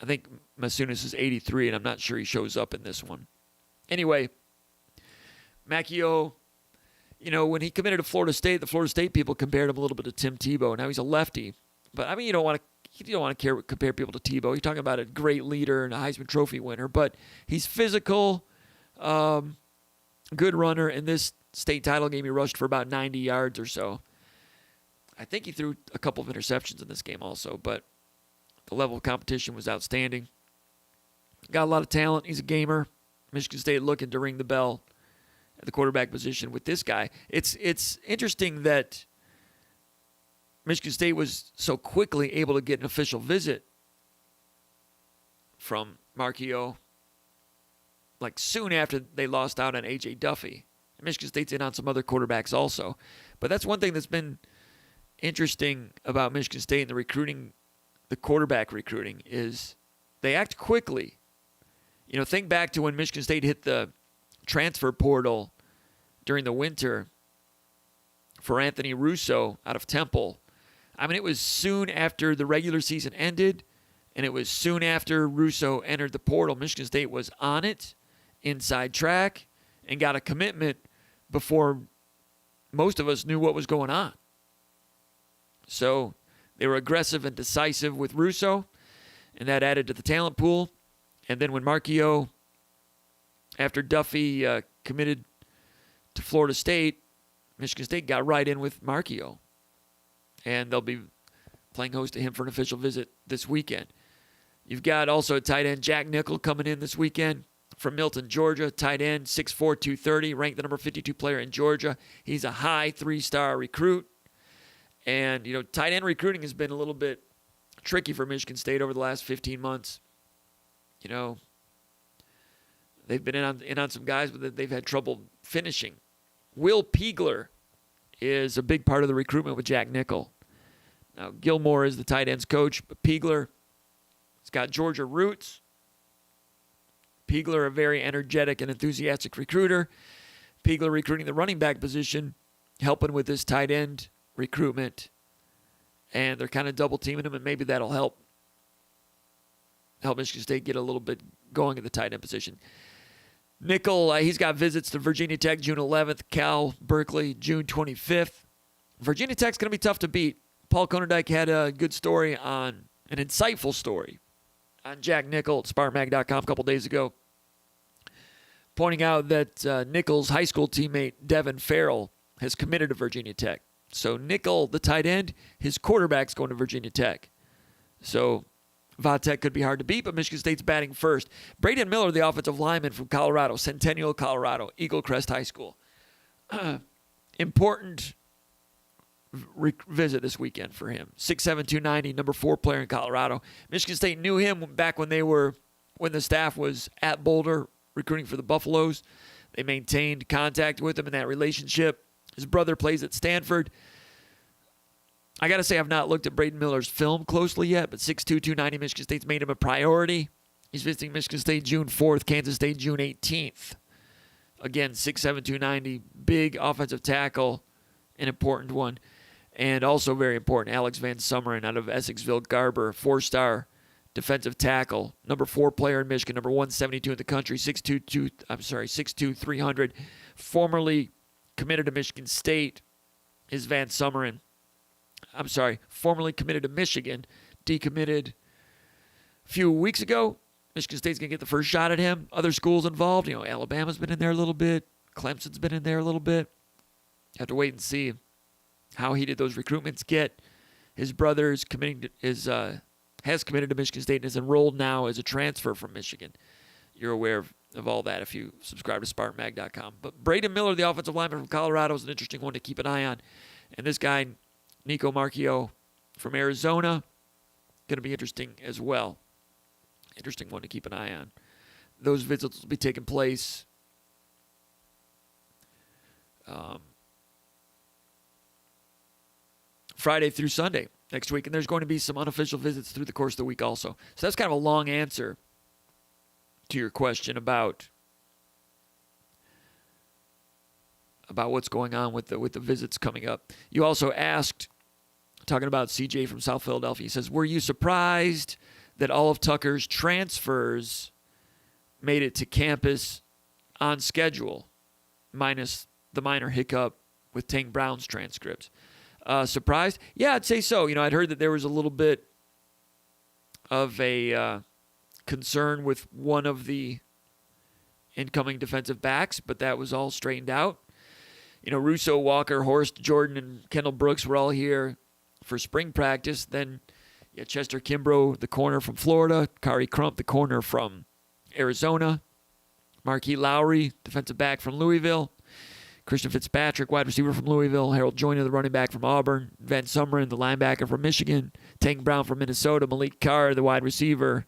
Speaker 1: I think Masunas is 83, and I'm not sure he shows up in this one. Anyway, Marchiol, when he committed to Florida State, the Florida State people compared him a little bit to Tim Tebow. Now he's a lefty, but I mean, you don't want to compare people to Tebow. You're talking about a great leader and a Heisman Trophy winner, but he's physical, good runner. In this state title game, he rushed for about 90 yards or so. I think he threw a couple of interceptions in this game also, but the level of competition was outstanding. Got a lot of talent. He's a gamer. Michigan State looking to ring the bell at the quarterback position with this guy. It's interesting that Michigan State was so quickly able to get an official visit from Marchiol, like soon after they lost out on A.J. Duffy. Michigan State's in on some other quarterbacks also. But that's one thing that's been interesting about Michigan State and the quarterback recruiting is they act quickly. Think back to when Michigan State hit the transfer portal during the winter for Anthony Russo out of Temple. I mean, it was soon after the regular season ended, and it was soon after Russo entered the portal. Michigan State was on it, inside track, and got a commitment before most of us knew what was going on. So they were aggressive and decisive with Russo, and that added to the talent pool. And then when Marchiol, after Duffy committed to Florida State, Michigan State got right in with Marchiol. And they'll be playing host to him for an official visit this weekend. You've got also a tight end, Jack Nickel, coming in this weekend from Milton, Georgia. Tight end, 6'4", 230, ranked the number 52 player in Georgia. He's a high 3-star recruit. And, tight end recruiting has been a little bit tricky for Michigan State over the last 15 months. They've been in on some guys, but they've had trouble finishing. Will Piegler is a big part of the recruitment with Jack Nickel. Now, Gilmore is the tight ends coach, but Piegler has got Georgia roots. Piegler, a very energetic and enthusiastic recruiter. Piegler recruiting the running back position, helping with this tight end recruitment. And they're kind of double teaming him, and maybe that'll help Michigan State get a little bit going at the tight end position. Nickel, he's got visits to Virginia Tech June 11th, Cal, Berkeley, June 25th. Virginia Tech's going to be tough to beat. Paul Konerdijk had a good story an insightful story on Jack Nickel at SpartanMag.com a couple days ago, pointing out that Nickel's high school teammate, Devin Farrell, has committed to Virginia Tech. So Nickel, the tight end, his quarterback's going to Virginia Tech. So Vatech could be hard to beat, but Michigan State's batting first. Braden Miller, the offensive lineman from Colorado, Centennial, Colorado, Eagle Crest High School. Important visit this weekend for him. 6'7", 290, number 4 player in Colorado. Michigan State knew him back when the staff was at Boulder recruiting for the Buffaloes. They maintained contact with him in that relationship. His brother plays at Stanford. I got to say, I've not looked at Braden Miller's film closely yet, but 6'2", 290, Michigan State's made him a priority. He's visiting Michigan State June 4th, Kansas State June 18th. Again, 6'7", 290, big offensive tackle, an important one. And also very important, Alex Van Summeren out of Essexville Garber, 4-star defensive tackle, number 4 player in Michigan, number 172 in the country, 6'2", 300, formerly committed to Michigan State, is Van Sumeren. Formerly committed to Michigan, decommitted a few weeks ago. Michigan State's going to get the first shot at him. Other schools involved, Alabama's been in there a little bit. Clemson's been in there a little bit. Have to wait and see how heated those recruitments get. His brother is has committed to Michigan State and is enrolled now as a transfer from Michigan. You're aware of all that if you subscribe to SpartanMag.com. But Braden Miller, the offensive lineman from Colorado, is an interesting one to keep an eye on. And this guy, Nico Marchio from Arizona, going to be interesting as well. Interesting one to keep an eye on. Those visits will be taking place Friday through Sunday next week, and there's going to be some unofficial visits through the course of the week also. So that's kind of a long answer to your question about what's going on with the visits coming up. You also asked, talking about CJ from South Philadelphia, he says, were you surprised that all of Tucker's transfers made it to campus on schedule, minus the minor hiccup with Tank Brown's transcripts? Surprised? Yeah, I'd say so. I'd heard that there was a little bit of a concern with one of the incoming defensive backs, but that was all straightened out. Russo, Walker, Horst, Jordan, and Kendall Brooks were all here for spring practice. Then Chester Kimbrough, the corner from Florida, Kari Crump, the corner from Arizona, Marquis Lowry, defensive back from Louisville, Christian Fitzpatrick, wide receiver from Louisville, Harold Joyner, the running back from Auburn, Van Sumeren, the linebacker from Michigan, Tank Brown from Minnesota, Malik Carr, the wide receiver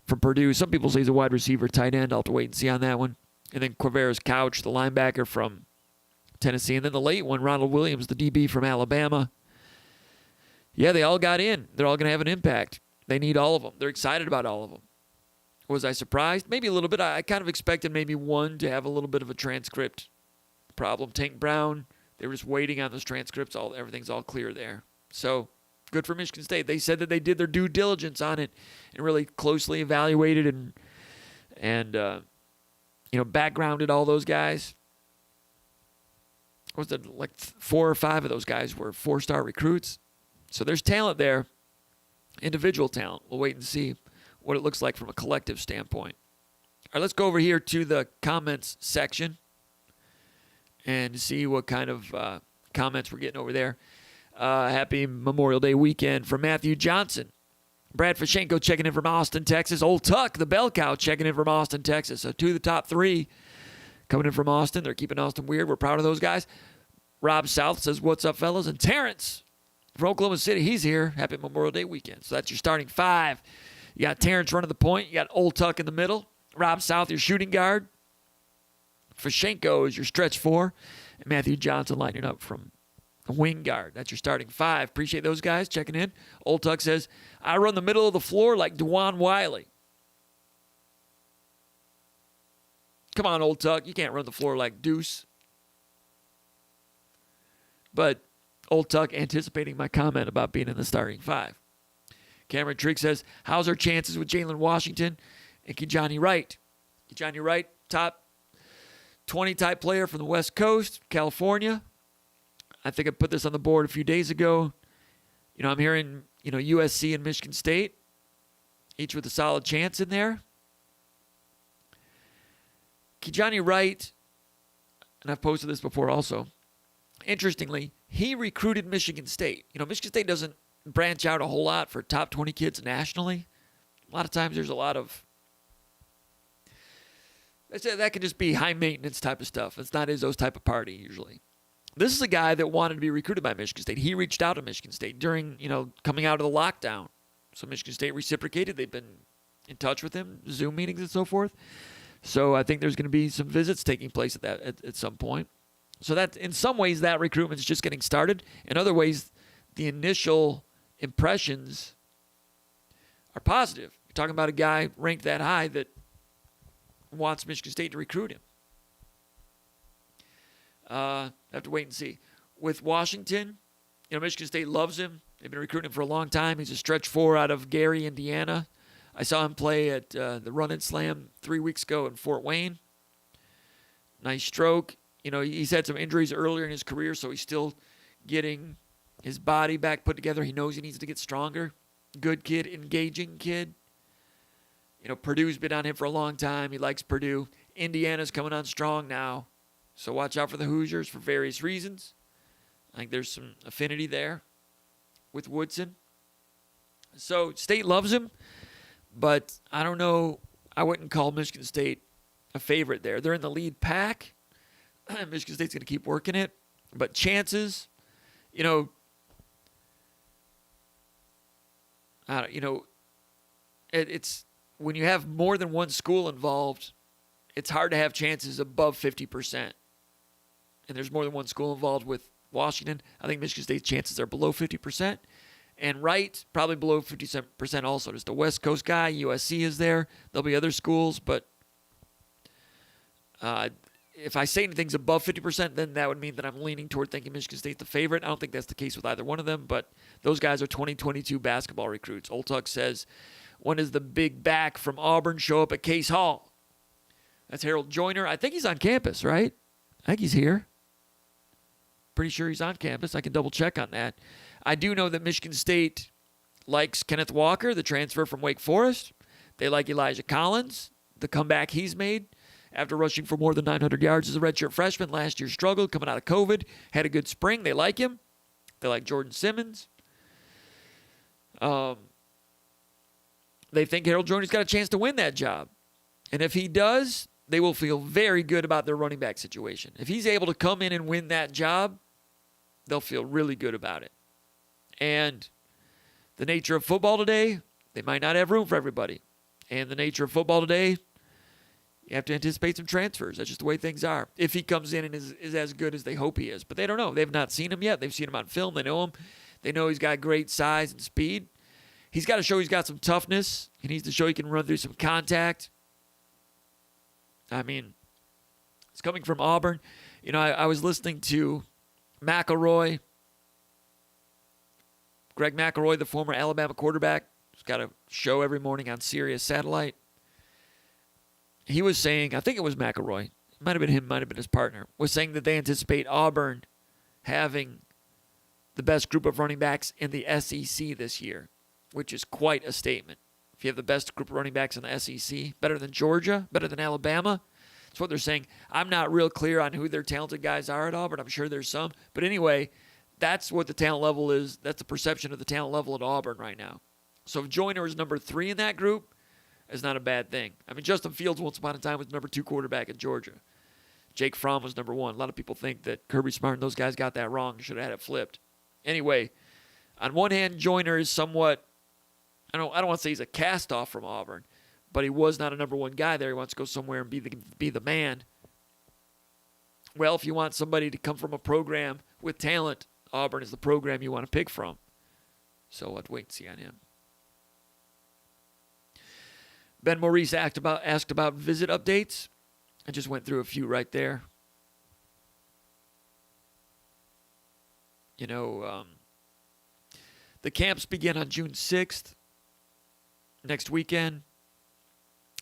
Speaker 1: from Purdue. Some people say he's a wide receiver, tight end. I'll have to wait and see on that one. And then Quavaris Couch, the linebacker from Tennessee. And then the late one, Ronald Williams, the DB from Alabama. Yeah, they all got in. They're all going to have an impact. They need all of them. They're excited about all of them. Was I surprised? Maybe a little bit. I kind of expected maybe one to have a little bit of a transcript problem. Tank Brown, they were just waiting on those transcripts. Everything's all clear there. So good for Michigan State. They said that they did their due diligence on it and really closely evaluated and backgrounded all those guys. Was it like 4 or 5 of those guys were 4-star recruits? So there's talent there, individual talent. We'll wait and see what it looks like from a collective standpoint. All right, let's go over here to the comments section and see what kind of comments we're getting over there. Happy Memorial Day weekend from Matthew Johnson. Brad Fashenko checking in from Austin, Texas. Old Tuck, the bell cow, checking in from Austin, Texas. So 2 of the top 3 coming in from Austin. They're keeping Austin weird. We're proud of those guys. Rob South says, what's up, fellas? And Terrence from Oklahoma City, he's here. Happy Memorial Day weekend. So that's your starting 5. You got Terrence running the point. You got Old Tuck in the middle. Rob South, your shooting guard. Fashenko is your stretch 4. And Matthew Johnson lining up from a wing guard. That's your starting 5. Appreciate those guys checking in. Old Tuck says, I run the middle of the floor like DeJuan Wiley. Come on, Old Tuck. You can't run the floor like Deuce. But Old Tuck anticipating my comment about being in the starting 5. Cameron Trigg says, how's our chances with Jalen Washington and Kijani Wright? Kijani Wright, top 20 type player from the West Coast, California. I think I put this on the board a few days ago. I'm hearing, USC and Michigan State, each with a solid chance in there. Kijani Wright, and I've posted this before also, interestingly, he recruited Michigan State. Michigan State doesn't branch out a whole lot for top 20 kids nationally. A lot of times there's a lot of, that could just be high maintenance type of stuff. It's not those type of party usually. This is a guy that wanted to be recruited by Michigan State. He reached out to Michigan State during, coming out of the lockdown. So Michigan State reciprocated. They've been in touch with him, Zoom meetings and so forth. So I think there's going to be some visits taking place at some point. So that in some ways that recruitment is just getting started. In other ways, the initial impressions are positive. You're talking about a guy ranked that high that wants Michigan State to recruit him. Have to wait and see. With Washington, Michigan State loves him. They've been recruiting him for a long time. He's a stretch 4 out of Gary, Indiana. I saw him play at the Run and Slam 3 weeks ago in Fort Wayne. Nice stroke. He's had some injuries earlier in his career, so he's still getting his body back put together. He knows he needs to get stronger. Good kid, engaging kid. Purdue's been on him for a long time. He likes Purdue. Indiana's coming on strong now. So watch out for the Hoosiers for various reasons. I think there's some affinity there with Woodson. So State loves him, but I don't know. I wouldn't call Michigan State a favorite there. They're in the lead pack. Michigan State's going to keep working it. But chances, it's when you have more than one school involved, it's hard to have chances above 50%. And there's more than one school involved with Washington. I think Michigan State's chances are below 50%. And Wright, probably below 50% also. Just a West Coast guy. USC is there. There'll be other schools. But if I say anything's above 50%, then that would mean that I'm leaning toward thinking Michigan State's the favorite. I don't think that's the case with either one of them. But those guys are 2022 basketball recruits. Oltuck says, when does the big back from Auburn show up at Case Hall? That's Harold Joyner. I think he's on campus, right? I think he's here. Pretty sure he's on campus. I can double check on that. I do know that Michigan State likes Kenneth Walker, the transfer from Wake Forest. They like Elijah Collins, the comeback he's made after rushing for more than 900 yards as a redshirt freshman. Last year struggled coming out of COVID. Had a good spring. They like him. They like Jordan Simmons. They think Harold Joyner's got a chance to win that job. And if he does, they will feel very good about their running back situation. If he's able to come in and win that job, they'll feel really good about it. And the nature of football today, they might not have room for everybody. And the nature of football today, you have to anticipate some transfers. That's just the way things are. If he comes in and is as good as they hope he is. But they don't know. They've not seen him yet. They've seen him on film. They know him. They know he's got great size and speed. He's got to show he's got some toughness. He needs to show he can run through some contact. I mean, it's coming from Auburn. I was listening to McElroy. Greg McElroy, the former Alabama quarterback, has got a show every morning on Sirius Satellite. He was saying, I think it was McElroy, it might have been him, might have been his partner, was saying that they anticipate Auburn having the best group of running backs in the SEC this year, which is quite a statement. If you have the best group of running backs in the SEC, better than Georgia, better than Alabama, that's what they're saying. I'm not real clear on who their talented guys are at Auburn. I'm sure there's some. But anyway, that's what the talent level is. That's the perception of the talent level at Auburn right now. So if Joyner is number 3 in that group, it's not a bad thing. I mean, Justin Fields once upon a time was number 2 quarterback at Georgia. Jake Fromm was number 1. A lot of people think that Kirby Smart and those guys got that wrong. Should have had it flipped. Anyway, on one hand, Joyner is somewhat, I don't want to say he's a cast-off from Auburn, but he was not a number 1 guy there. He wants to go somewhere and be the man. Well, if you want somebody to come from a program with talent, Auburn is the program you want to pick from. So we'll have to wait and see on him. Ben Maurice asked about visit updates. I just went through a few right there. The camps begin on June 6th, next weekend.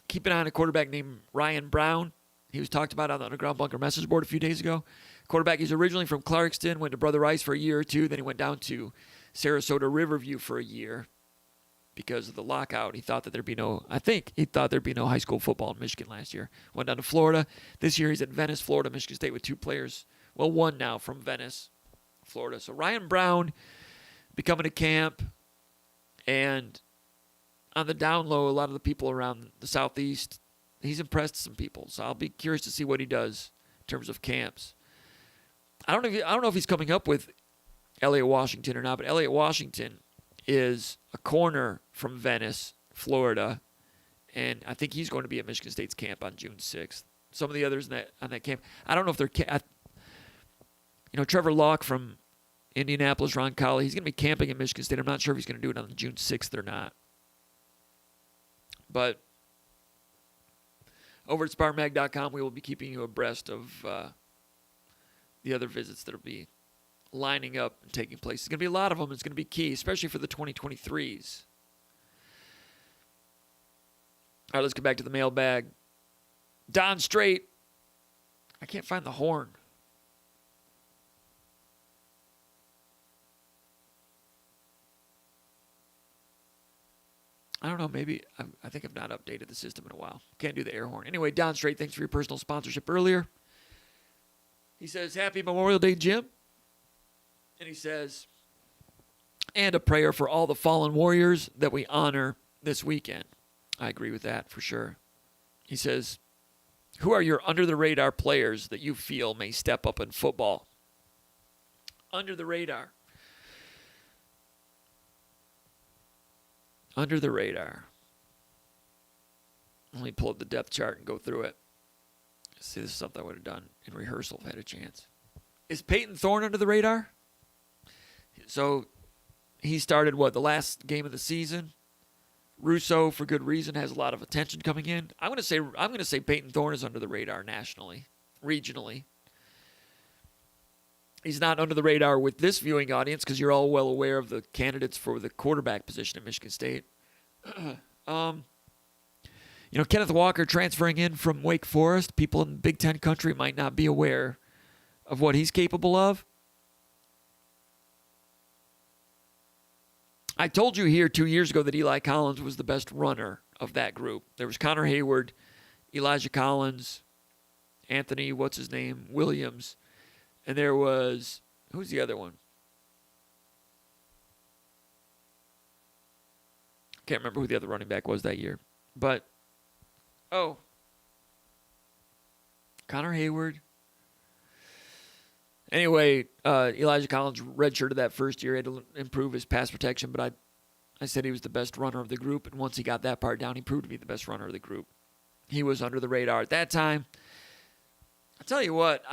Speaker 1: Keep an eye on a quarterback named Ryan Brown. He was talked about on the Underground Bunker message board a few days ago. Quarterback, he's originally from Clarkston, went to Brother Rice for a year or two, then he went down to Sarasota Riverview for a year because of the lockout. He thought there'd be no high school football in Michigan last year. Went down to Florida. This year he's at Venice, Florida, Michigan State with 2 players. Well, 1 now from Venice, Florida. So Ryan Brown becoming a camp, and on the down low, a lot of the people around the Southeast, he's impressed some people. So I'll be curious to see what he does in terms of camps. I don't know if he's coming up with Elliott Washington or not, but Elliott Washington is a corner from Venice, Florida, and I think he's going to be at Michigan State's camp on June 6th. Some of the others on that camp, I don't know if they're Trevor Locke from Indianapolis, Ron Colley, he's going to be camping at Michigan State. I'm not sure if he's going to do it on June 6th or not. But over at SpartanMag.com, we will be keeping you abreast of the other visits that will be lining up and taking place. There's going to be a lot of them. It's going to be key, especially for the 2023s. All right, let's get back to the mailbag. Don Strait. I can't find the horn. I don't know. Maybe I think I've not updated the system in a while. Can't do the air horn. Anyway, Don Strait, thanks for your personal sponsorship earlier. He says, Happy Memorial Day, Jim. And he says, and a prayer for all the fallen warriors that we honor this weekend. I agree with that for sure. He says, who are your under-the-radar players that you feel may step up in football? Under the radar. Under the radar. Let me pull up the depth chart and go through it. See, this is something I would have done in rehearsal if I had a chance. Is Peyton Thorne under the radar? So he started, the last game of the season? Russo, for good reason, has a lot of attention coming in. I'm going to say Peyton Thorne is under the radar nationally, regionally. He's not under the radar with this viewing audience because you're all well aware of the candidates for the quarterback position at Michigan State. Kenneth Walker transferring in from Wake Forest. People in Big Ten country might not be aware of what he's capable of. I told you here 2 years ago that Eli Collins was the best runner of that group. There was Connor Hayward, Elijah Collins, Anthony, Williams, and there was, who's the other one? Can't remember who the other running back was that year. But, Connor Hayward. Anyway, Elijah Collins redshirted that first year. He had to improve his pass protection, but I said he was the best runner of the group, and once he got that part down, he proved to be the best runner of the group. He was under the radar at that time. I'll tell you what,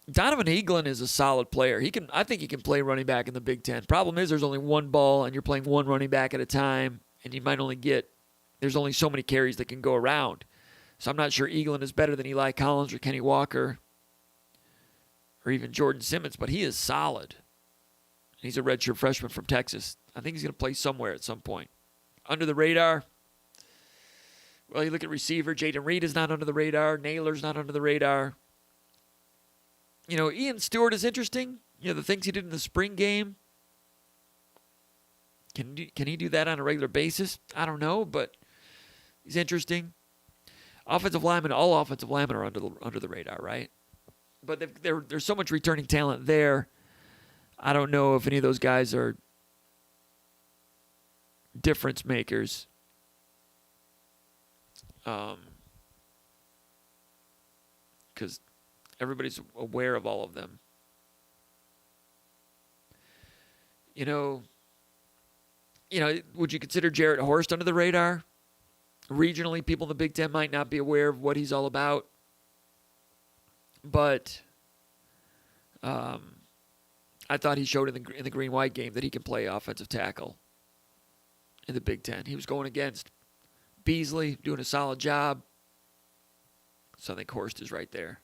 Speaker 1: Donovan Eaglin is a solid player. I think he can play running back in the Big Ten. Problem is there's only one ball, and you're playing one running back at a time, and you might only there's only so many carries that can go around. So I'm not sure Eaglin is better than Eli Collins or Kenny Walker or even Jordan Simmons, but he is solid. He's a redshirt freshman from Texas. I think he's going to play somewhere at some point. Under the radar, well, you look at receiver. Jaden Reed is not under the radar. Naylor's not under the radar. Ian Stewart is interesting. The things he did in the spring game. Can he do that on a regular basis? I don't know, but he's interesting. Offensive linemen, all offensive linemen are under the radar, right? But there's so much returning talent there. I don't know if any of those guys are difference makers. Because everybody's aware of all of them. Would you consider Jarrett Horst under the radar? Regionally, people in the Big Ten might not be aware of what he's all about. But I thought he showed in the green-white game that he can play offensive tackle in the Big Ten. He was going against Beasley, doing a solid job. So I think Horst is right there.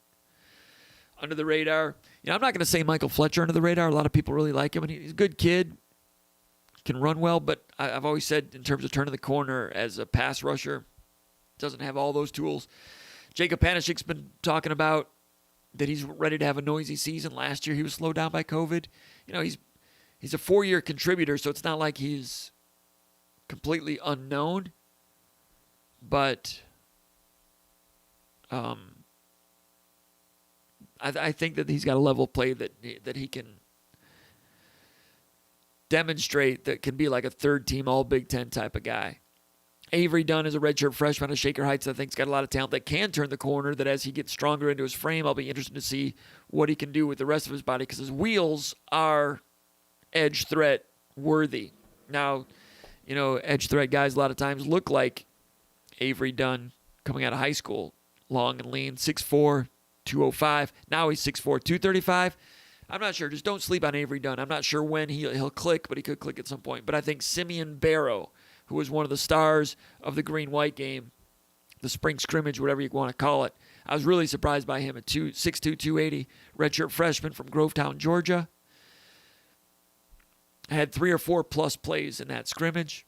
Speaker 1: Under the radar, I'm not going to say Michael Fletcher under the radar. A lot of people really like him, and he's a good kid, can run well, but I've always said in terms of turning the corner as a pass rusher, doesn't have all those tools. Jacob Panashik's been talking about that he's ready to have a noisy season. Last year he was slowed down by COVID. He's a 4-year contributor, so it's not like he's completely unknown. But I think that he's got a level of play that he can demonstrate that can be like a third-team All-Big Ten type of guy. Avery Dunn is a redshirt freshman at Shaker Heights. I think he's got a lot of talent that can turn the corner, that as he gets stronger into his frame, I'll be interested to see what he can do with the rest of his body because his wheels are edge threat worthy. Now, edge threat guys a lot of times look like Avery Dunn coming out of high school. Long and lean, 6'4", 205. Now he's 6'4", 235. I'm not sure. Just don't sleep on Avery Dunn. I'm not sure when he'll click, but he could click at some point. But I think Simeon Barrow, who was one of the stars of the green-white game, the spring scrimmage, whatever you want to call it. I was really surprised by him at 6'2", 280, redshirt freshman from Grovetown, Georgia. I had 3 or 4 plus plays in that scrimmage.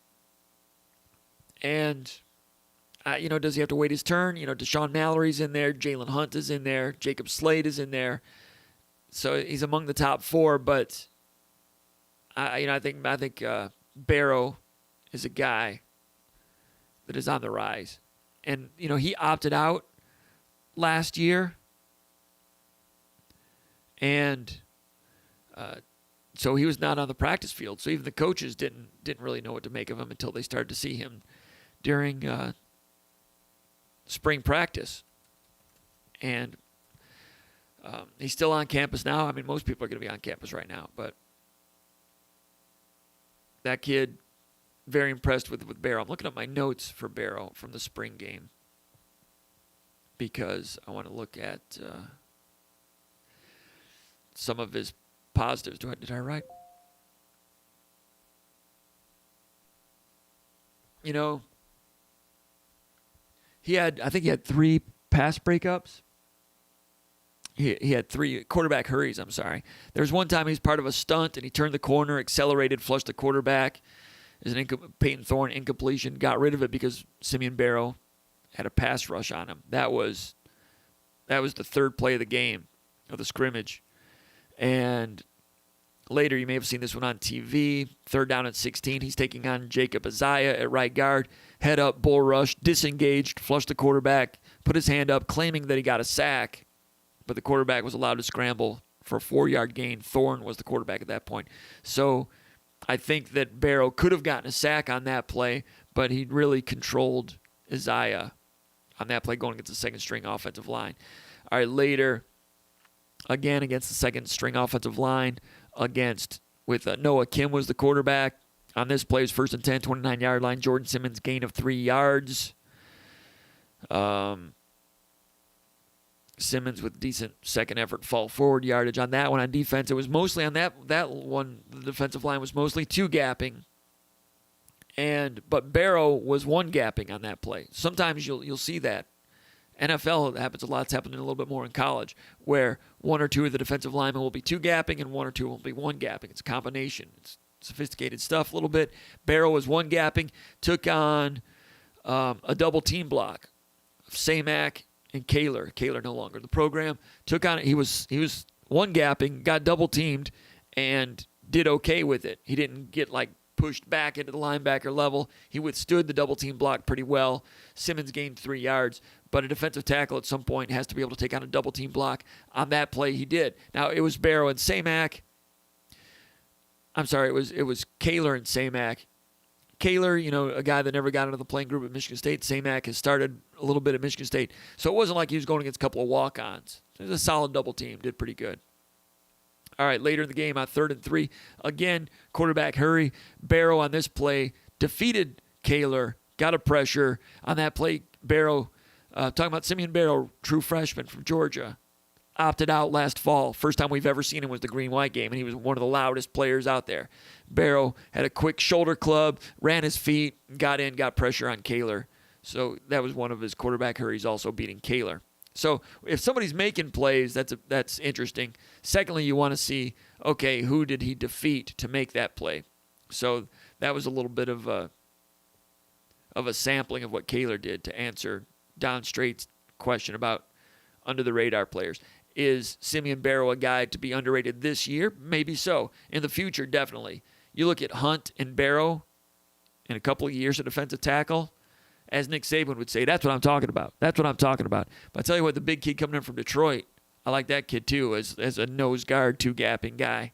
Speaker 1: And does he have to wait his turn? Deshaun Mallory's in there. Jalen Hunt is in there. Jacob Slade is in there. So he's among the top 4, but I think Barrow is a guy that is on the rise. And, he opted out last year. And so he was not on the practice field. So even the coaches didn't really know what to make of him until they started to see him during spring practice. And he's still on campus now. I mean, most people are going to be on campus right now. But that kid, very impressed with Barrow. I'm looking at my notes for Barrow from the spring game because I want to look at some of his positives. Did I write? I think he had 3 pass breakups. He had 3 quarterback hurries, I'm sorry. There was one time he was part of a stunt, and he turned the corner, accelerated, flushed the quarterback. There's an Peyton Thorne incompletion. Got rid of it because Simeon Barrow had a pass rush on him. That was the 3rd play of the game, of the scrimmage. And later, you may have seen this one on TV. 3rd down at 16. He's taking on Jacob Isaiah at right guard. Head up, bull rush, disengaged, flushed the quarterback, put his hand up, claiming that he got a sack. But the quarterback was allowed to scramble for a 4-yard gain. Thorne was the quarterback at that point. So I think that Barrow could have gotten a sack on that play, but he really controlled Isaiah on that play going against the second-string offensive line. All right, later, again against the second-string offensive line, with Noah Kim was the quarterback. On this play, it was 1st and 10, 29-yard line. Jordan Simmons, gain of 3 yards. Simmons with decent second effort fall forward yardage on that one. On defense, it was mostly on that one. The defensive line was mostly 2-gapping, but Barrow was 1-gapping on that play. Sometimes you'll see that. NFL, it happens a lot. It's happening a little bit more in college, where 1 or 2 of the defensive linemen will be 2-gapping and 1 or 2 will be 1-gapping. It's a combination. It's sophisticated stuff a little bit. Barrow was 1-gapping, took on a double team block of Samac and Kaler. Kaler no longer in the program. Took on it. He was 1-gapping, got double teamed, and did okay with it. He didn't get pushed back into the linebacker level. He withstood the double team block pretty well. Simmons gained 3 yards, but a defensive tackle at some point has to be able to take on a double team block. On that play, he did. Now it was Barrow and Samac. I'm sorry, it was Kaler and Samac. Kaler, a guy that never got into the playing group at Michigan State. Samac has started a little bit at Michigan State. So it wasn't like he was going against a couple of walk-ons. It was a solid double team. Did pretty good. All right, later in the game on 3rd and 3, again, quarterback hurry. Barrow on this play defeated Kaler, got a pressure. On that play, Barrow, talking about Simeon Barrow, true freshman from Georgia, opted out last fall. First time we've ever seen him was the green-white game, and he was one of the loudest players out there. Barrow had a quick shoulder club, ran his feet, got in, got pressure on Kaler. So that was one of his quarterback hurries, also beating Kaler. So if somebody's making plays, that's interesting. Secondly, you want to see, okay, who did he defeat to make that play? So that was a little bit of a sampling of what Kaler did to answer Don Straight's question about under-the-radar players. Is Simeon Barrow a guy to be underrated this year? Maybe so. In the future, definitely. You look at Hunt and Barrow in a couple of years at defensive tackle, as Nick Saban would say, that's what I'm talking about. That's what I'm talking about. But I tell you what, the big kid coming in from Detroit, I like that kid too as a nose guard, 2-gapping guy.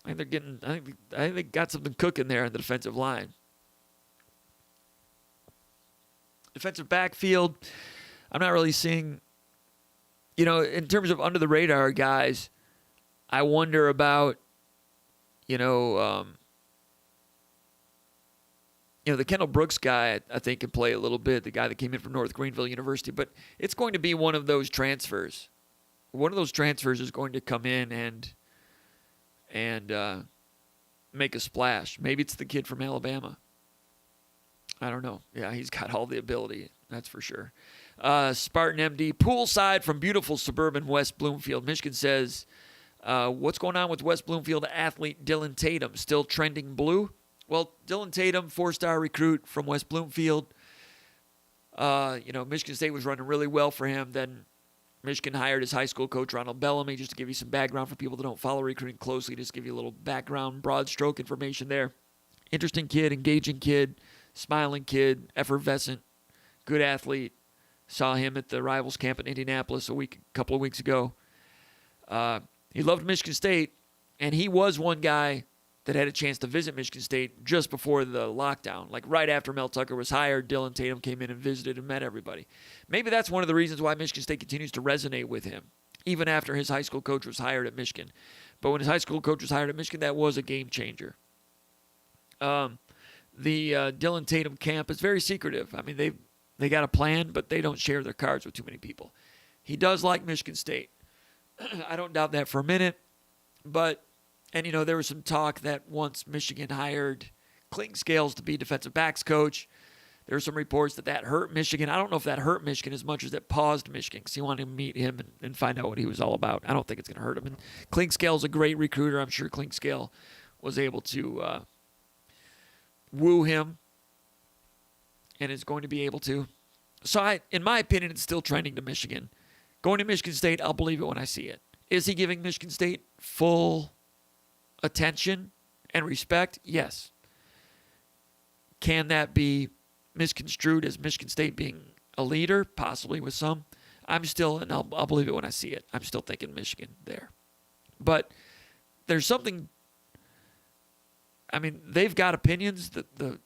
Speaker 1: I think they got something cooking there on the defensive line. Defensive backfield, I'm not really seeing, in terms of under the radar guys, I wonder about, the Kendall Brooks guy, I think, can play a little bit, the guy that came in from North Greenville University, but it's going to be one of those transfers. One of those transfers is going to come in and make a splash. Maybe it's the kid from Alabama. I don't know. Yeah, he's got all the ability, that's for sure. Spartan MD, poolside from beautiful suburban West Bloomfield. Michigan says, what's going on with West Bloomfield athlete Dylan Tatum? Still trending blue? Well, Dylan Tatum, 4-star recruit from West Bloomfield, Michigan State was running really well for him. Then Michigan hired his high school coach, Ronald Bellamy, just to give you some background for people that don't follow recruiting closely, just give you a little background, broad stroke information there. Interesting kid, engaging kid, smiling kid, effervescent, good athlete. Saw him at the Rivals camp in Indianapolis a couple of weeks ago. He loved Michigan State, and he was one guy that had a chance to visit Michigan State just before the lockdown. Like right after Mel Tucker was hired, Dylan Tatum came in and visited and met everybody. Maybe that's one of the reasons why Michigan State continues to resonate with him, even after his high school coach was hired at Michigan. But when his high school coach was hired at Michigan, that was a game changer. The Dylan Tatum camp is very secretive. I mean, they got a plan, but they don't share their cards with too many people. He does like Michigan State. I don't doubt that for a minute. But, there was some talk that once Michigan hired Clayton Scales to be defensive backs coach, there were some reports that hurt Michigan. I don't know if that hurt Michigan as much as it paused Michigan because he wanted to meet him and find out what he was all about. I don't think it's going to hurt him. And Clayton Scales is a great recruiter. I'm sure Clayton Scales was able to woo him and is going to be able to. So, in my opinion, it's still trending to Michigan. Going to Michigan State, I'll believe it when I see it. Is he giving Michigan State full attention and respect? Yes. Can that be misconstrued as Michigan State being a leader? Possibly with some. And I'll believe it when I see it. I'm still thinking Michigan there. But there's something, they've got opinions that the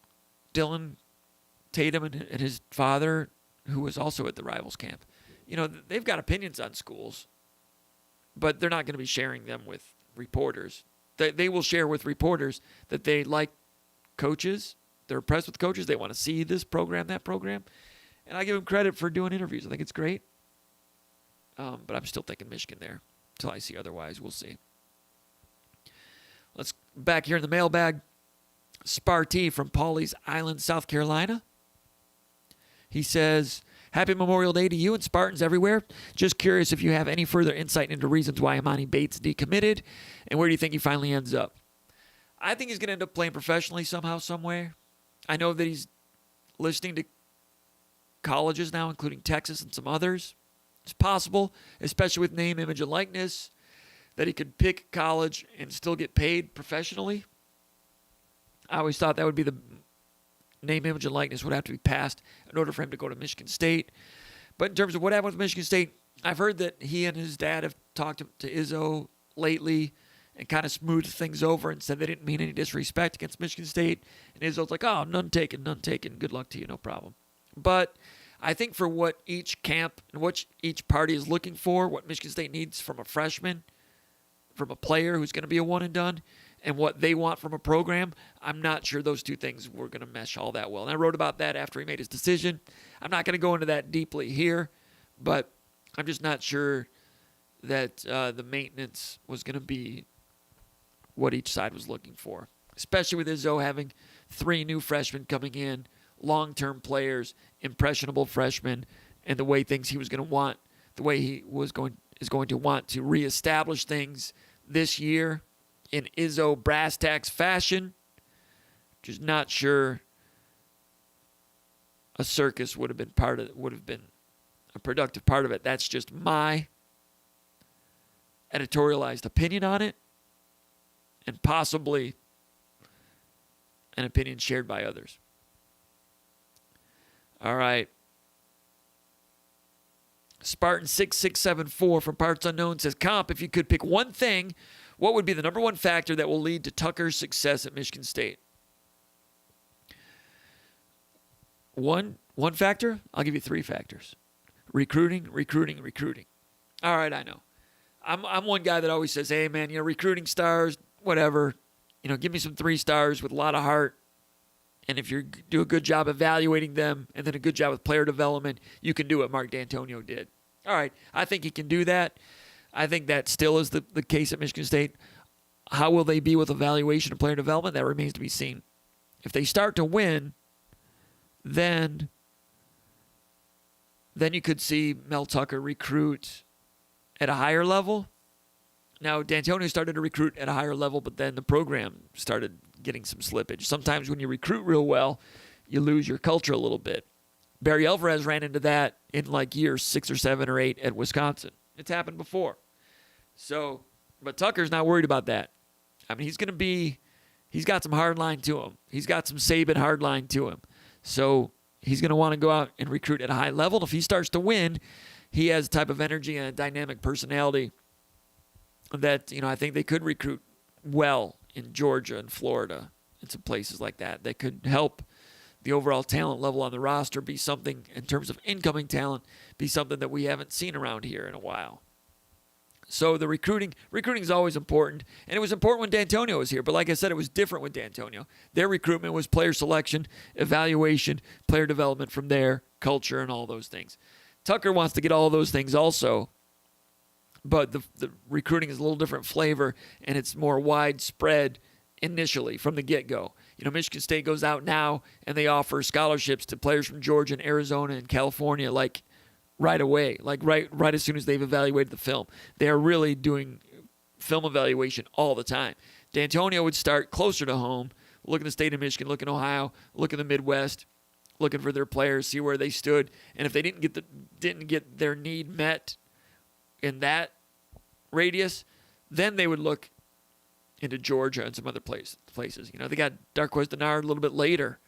Speaker 1: Dylan Tatum and his father, who was also at the Rivals camp, they've got opinions on schools, but they're not going to be sharing them with reporters. They will share with reporters that they like coaches. They're impressed with coaches. They want to see this program, that program. And I give them credit for doing interviews. I think it's great. But I'm still thinking Michigan there until I see otherwise. We'll see. Let's back here in the mailbag. Sparty from Pawleys Island, South Carolina. He says, Happy Memorial Day to you and Spartans everywhere. Just curious if you have any further insight into reasons why Imani Bates decommitted, and where do you think he finally ends up? I think he's going to end up playing professionally somehow, somewhere. I know that he's listening to colleges now, including Texas and some others. It's possible, especially with name, image, and likeness, that he could pick college and still get paid professionally. I always thought that would be the name, image, and likeness would have to be passed in order for him to go to Michigan State. But in terms of what happened with Michigan State, I've heard that he and his dad have talked to Izzo lately and kind of smoothed things over and said they didn't mean any disrespect against Michigan State. And Izzo's like, oh, none taken. Good luck to you, no problem. But I think for what each camp and what each party is looking for, what Michigan State needs from a freshman, from a player who's going to be a one and done, and what they want from a program, I'm not sure those two things were going to mesh all that well. And I wrote about that after he made his decision. I'm not going to go into that deeply here, but I'm just not sure that the maintenance was going to be what each side was looking for, especially with Izzo having 3 new freshmen coming in, long-term players, impressionable freshmen, and the way things he was going to want, the way he is going to want to reestablish things this year in Izzo brass tacks fashion. Just not sure a circus would have been a productive part of it. That's just my editorialized opinion on it, and possibly an opinion shared by others. All right. Spartan6674 from Parts Unknown says, Comp, if you could pick one thing, what would be the number one factor that will lead to Tucker's success at Michigan State? One factor? I'll give you 3 factors. Recruiting. All right, I know. I'm one guy that always says, hey, man, recruiting stars, whatever. Give me some 3 stars with a lot of heart. And if you do a good job evaluating them and then a good job with player development, you can do what Mark D'Antonio did. All right, I think he can do that. I think that still is the case at Michigan State. How will they be with evaluation and player development? That remains to be seen. If they start to win, then you could see Mel Tucker recruit at a higher level. Now, D'Antonio started to recruit at a higher level, but then the program started getting some slippage. Sometimes when you recruit real well, you lose your culture a little bit. Barry Alvarez ran into that in like years 6 or 7 or 8 at Wisconsin. It's happened before. So, but Tucker's not worried about that. I mean, he's got some hard line to him. He's got some Saban hard line to him. So he's going to want to go out and recruit at a high level. And if he starts to win, he has a type of energy and a dynamic personality that, I think they could recruit well in Georgia and Florida and some places like that. That could help the overall talent level on the roster be something, in terms of incoming talent, be something that we haven't seen around here in a while. So the recruiting is always important, and it was important when D'Antonio was here. But like I said, it was different with D'Antonio. Their recruitment was player selection, evaluation, player development from there, culture, and all those things. Tucker wants to get all those things also, but the recruiting is a little different flavor, and it's more widespread initially from the get-go. Michigan State goes out now, and they offer scholarships to players from Georgia and Arizona and California, like right away, like right as soon as they've evaluated the film. They are really doing film evaluation all the time. D'Antonio would start closer to home, look in the state of Michigan, look in Ohio, look in the Midwest, looking for their players, see where they stood, and if they didn't get their need met in that radius, then they would look into Georgia and some other places. They got Darqueze Dennard a little bit later,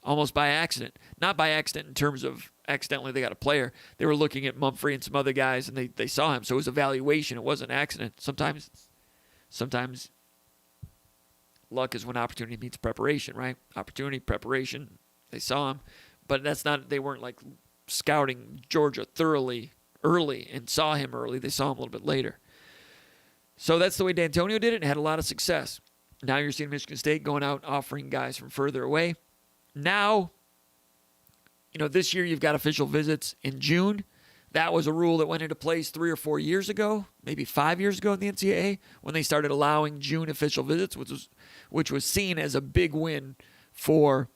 Speaker 1: almost by accident. Not by accident in terms of accidentally they got a player. They were looking at Mumphrey and some other guys, and they saw him. So it was evaluation. It wasn't an accident. Sometimes luck is when opportunity meets preparation, right? Opportunity, preparation. They saw him. But they weren't like scouting Georgia thoroughly early and saw him early. They saw him a little bit later. So that's the way D'Antonio did it and had a lot of success. Now you're seeing Michigan State going out offering guys from further away. Now, this year you've got official visits in June. That was a rule that went into place 3 or 4 years ago, maybe 5 years ago in the NCAA, when they started allowing June official visits, which was seen as a big win for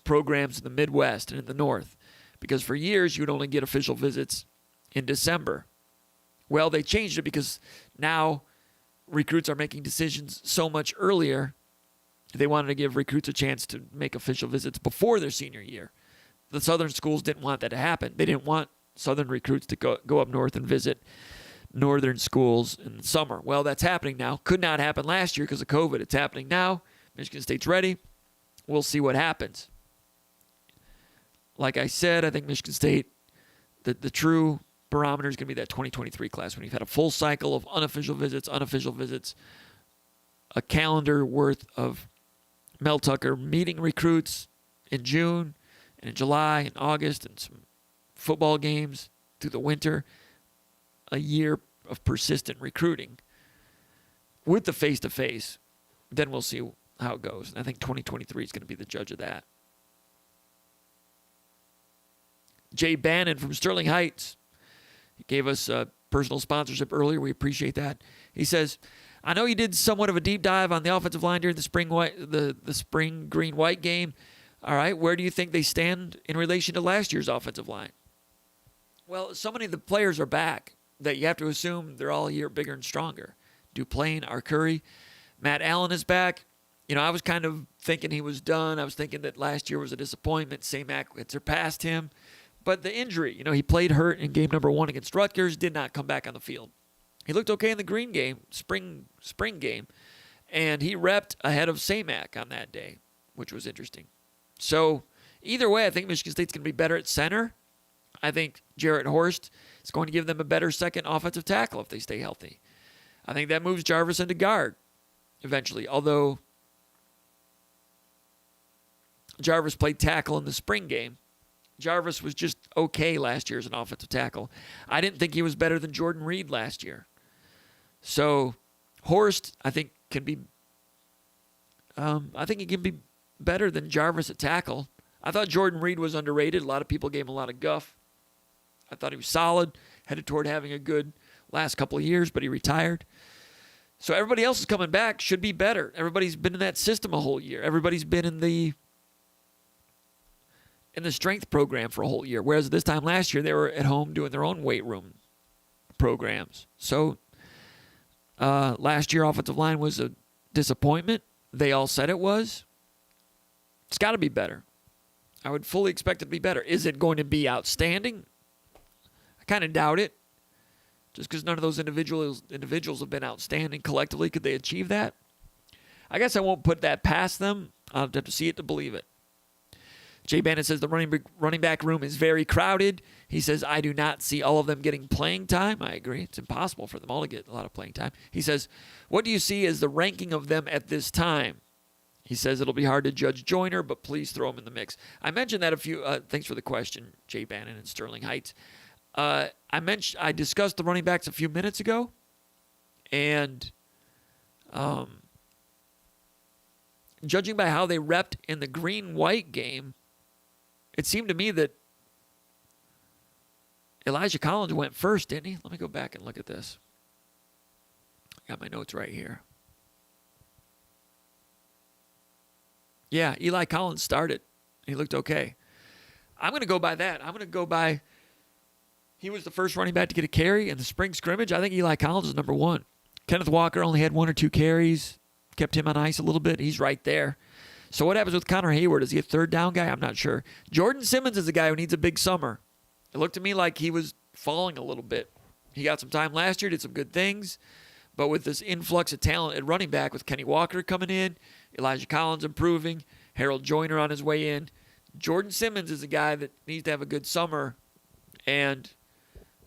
Speaker 1: programs in the Midwest and in the North. Because for years you'd only get official visits in December. Well, they changed it because now recruits are making decisions so much earlier. They wanted to give recruits a chance to make official visits before their senior year. The Southern schools didn't want that to happen. They didn't want Southern recruits to go up north and visit Northern schools in the summer. Well, that's happening now. Could not happen last year because of COVID. It's happening now. Michigan State's ready. We'll see what happens. Like I said, I think Michigan State, the true barometer is going to be that 2023 class when you've had a full cycle of unofficial visits, a calendar worth of Mel Tucker meeting recruits in June and in July and August and some football games through the winter, a year of persistent recruiting with the face-to-face, then we'll see how it goes. And I think 2023 is going to be the judge of that. Jay Bannon from Sterling Heights, he gave us a personal sponsorship earlier. We appreciate that. He says, I know you did somewhat of a deep dive on the offensive line during the spring green-white game. All right, where do you think they stand in relation to last year's offensive line? Well, so many of the players are back that you have to assume they're all a year bigger and stronger. Duplain, Arcuri, Matt Allen is back. I was kind of thinking he was done. I was thinking that last year was a disappointment. Samac had surpassed him. But the injury, he played hurt in game number 1 against Rutgers, did not come back on the field. He looked okay in the green game, spring game, and he repped ahead of Samac on that day, which was interesting. So either way, I think Michigan State's going to be better at center. I think Jarrett Horst is going to give them a better second offensive tackle if they stay healthy. I think that moves Jarvis into guard eventually, although Jarvis played tackle in the spring game. Jarvis was just okay last year as an offensive tackle. I didn't think he was better than Jordan Reed last year. So Horst, I think, can be he can be better than Jarvis at tackle. I thought Jordan Reed was underrated. A lot of people gave him a lot of guff. I thought he was solid, headed toward having a good last couple of years, but he retired. So everybody else is coming back, should be better. Everybody's been in that system a whole year. Everybody's been in the strength program for a whole year, whereas this time last year they were at home doing their own weight room programs. So last year offensive line was a disappointment. They all said it was. It's got to be better. I would fully expect it to be better. Is it going to be outstanding? I kind of doubt it. Just because none of those individuals have been outstanding collectively, could they achieve that? I guess I won't put that past them. I'll have to see it to believe it. Jay Bannon says the running back room is very crowded. He says, I do not see all of them getting playing time. I agree. It's impossible for them all to get a lot of playing time. He says, what do you see as the ranking of them at this time? He says it'll be hard to judge Joyner, but please throw him in the mix. I mentioned that a few. Thanks for the question, Jay Bannon in Sterling Heights. I discussed the running backs a few minutes ago, and judging by how they repped in the green-white game, it seemed to me that Elijah Collins went first, didn't he? Let me go back and look at this. I got my notes right here. Yeah, Eli Collins started. He looked okay. I'm going to go by that. I'm going to go by he was the first running back to get a carry in the spring scrimmage. I think Eli Collins is number one. Kenneth Walker only had 1 or 2 carries, kept him on ice a little bit. He's right there. So what happens with Connor Hayward? Is he a third down guy? I'm not sure. Jordan Simmons is a guy who needs a big summer. It looked to me like he was falling a little bit. He got some time last year, did some good things. But with this influx of talent at running back with Kenny Walker coming in, Elijah Collins improving, Harold Joyner on his way in, Jordan Simmons is a guy that needs to have a good summer. And,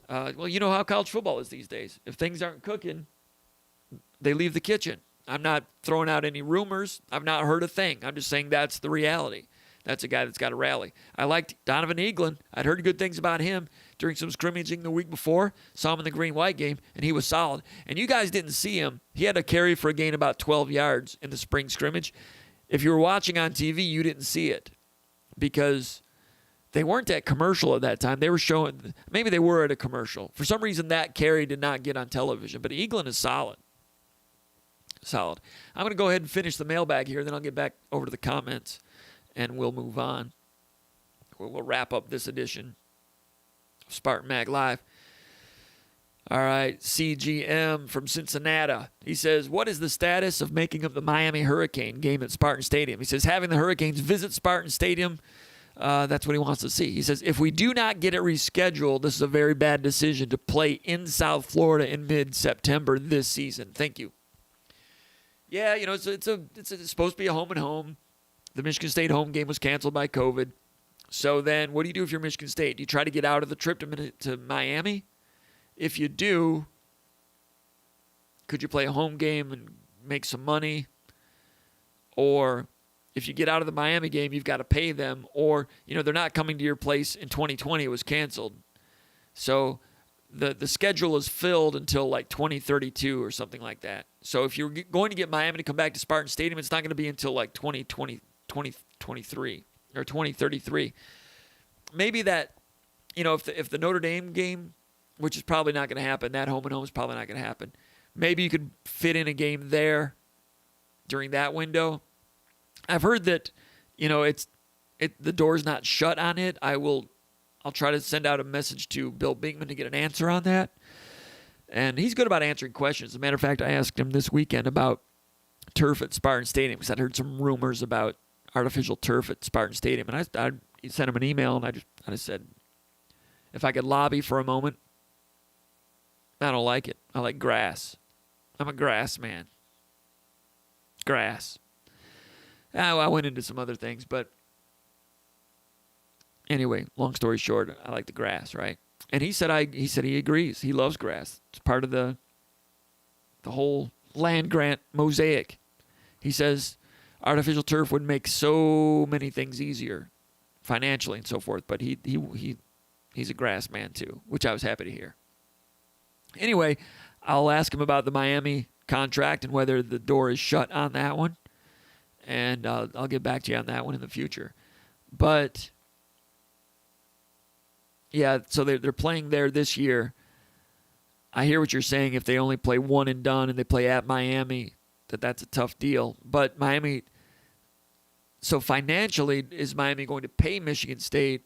Speaker 1: well, you know how college football is these days. If things aren't cooking, they leave the kitchen. I'm not throwing out any rumors. I've not heard a thing. I'm just saying that's the reality. That's a guy that's got to rally. I liked Donovan Eaglin. I'd heard good things about him during some scrimmaging the week before. Saw him in the green-white game, and he was solid. And you guys didn't see him. He had a carry for a gain about 12 yards in the spring scrimmage. If you were watching on TV, you didn't see it because they weren't at commercial at that time. They were showing – maybe they were at a commercial. For some reason, that carry did not get on television. But Eaglin is solid. Solid. I'm going to go ahead and finish the mailbag here, then I'll get back over to the comments, and we'll move on. We'll wrap up this edition of Spartan Mag Live. All right, CGM from Cincinnati. He says, what is the status of making up the Miami Hurricane game at Spartan Stadium? He says, having the Hurricanes visit Spartan Stadium, that's what he wants to see. He says, if we do not get it rescheduled, this is a very bad decision to play in South Florida in mid-September this season. Thank you. Yeah, you know, it's supposed to be a home and home. The Michigan State home game was canceled by COVID. So then what do you do if you're Michigan State? Do you try to get out of the trip to Miami? If you do, could you play a home game and make some money? Or if you get out of the Miami game, you've got to pay them. Or, you know, they're not coming to your place in 2020. It was canceled. So the schedule is filled until like 2032 or something like that. So if you're going to get Miami to come back to Spartan Stadium, it's not going to be until like 2023 or 2033. Maybe that, you know, if the Notre Dame game, which is probably not going to happen, that home and home is probably not going to happen. Maybe you could fit in a game there during that window. I've heard that, you know, the door's not shut on it. I'll try to send out a message to Bill Binkman to get an answer on that. And he's good about answering questions. As a matter of fact, I asked him this weekend about turf at Spartan Stadium because I'd heard some rumors about artificial turf at Spartan Stadium. And I sent him an email, and I just said, if I could lobby for a moment, I don't like it. I like grass. I'm a grass man. Grass. I went into some other things, but anyway, long story short, I like the grass, right? And he said he agrees. He loves grass. It's part of the whole land grant mosaic. He says artificial turf would make so many things easier financially and so forth, but he's a grass man too, which I was happy to hear. Anyway, I'll ask him about the Miami contract and whether the door is shut on that one, and I'll get back to you on that one in the future. But yeah, so they're playing there this year. I hear what you're saying. If they only play one and done and they play at Miami, that's a tough deal. But Miami, so financially, is Miami going to pay Michigan State,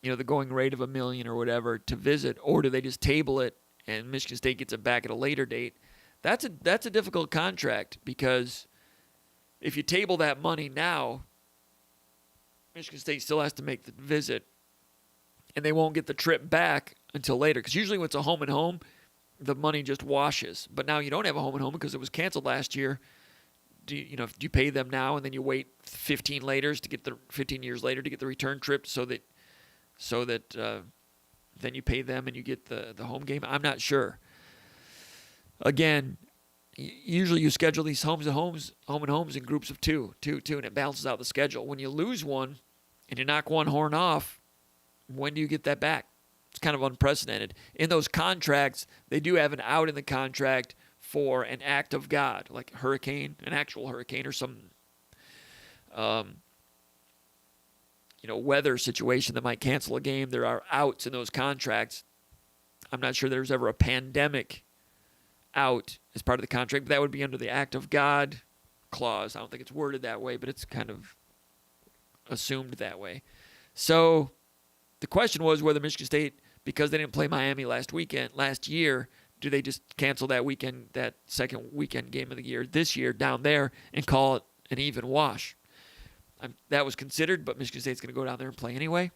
Speaker 1: you know, the going rate of $1 million or whatever to visit, or do they just table it and Michigan State gets it back at a later date? That's a difficult contract because if you table that money now, Michigan State still has to make the visit, and they won't get the trip back until later. Because usually when it's a home and home, the money just washes. But now you don't have a home and home because it was canceled last year. Do you pay them now and then you wait 15 years later to get the return trip so that then you pay them and you get the home game? I'm not sure. Again, usually you schedule these home and homes in groups of two, and it balances out the schedule. When you lose one and you knock one horn off, when do you get that back? It's kind of unprecedented. In those contracts, they do have an out in the contract for an act of God, like an actual hurricane or some weather situation that might cancel a game. There are outs in those contracts. I'm not sure there's ever a pandemic out as part of the contract, but that would be under the act of God clause. I don't think it's worded that way, but it's kind of assumed that way. So the question was whether Michigan State, because they didn't play Miami last year, do they just cancel that weekend, that second weekend game of the year this year down there and call it an even wash? That was considered, but Michigan State's going to go down there and play anyway.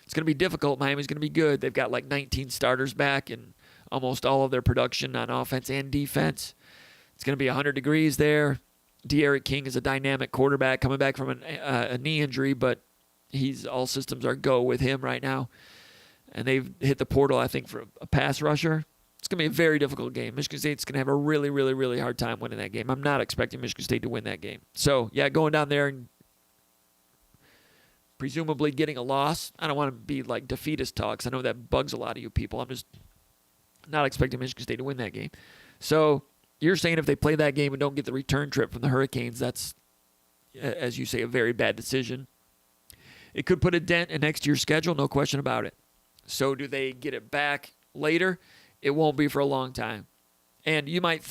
Speaker 1: It's going to be difficult. Miami's going to be good. They've got like 19 starters back and almost all of their production on offense and defense. It's going to be 100 degrees there. De'Aaron King is a dynamic quarterback coming back from a knee injury, but all systems are go with him right now. And they've hit the portal, I think, for a pass rusher. It's going to be a very difficult game. Michigan State's going to have a really, really, really hard time winning that game. I'm not expecting Michigan State to win that game. So, yeah, going down there and presumably getting a loss. I don't want to be like defeatist talks. I know that bugs a lot of you people. I'm just not expecting Michigan State to win that game. So you're saying if they play that game and don't get the return trip from the Hurricanes, that's, as you say, a very bad decision. It could put a dent in next year's schedule, no question about it. So do they get it back later? It won't be for a long time. And you might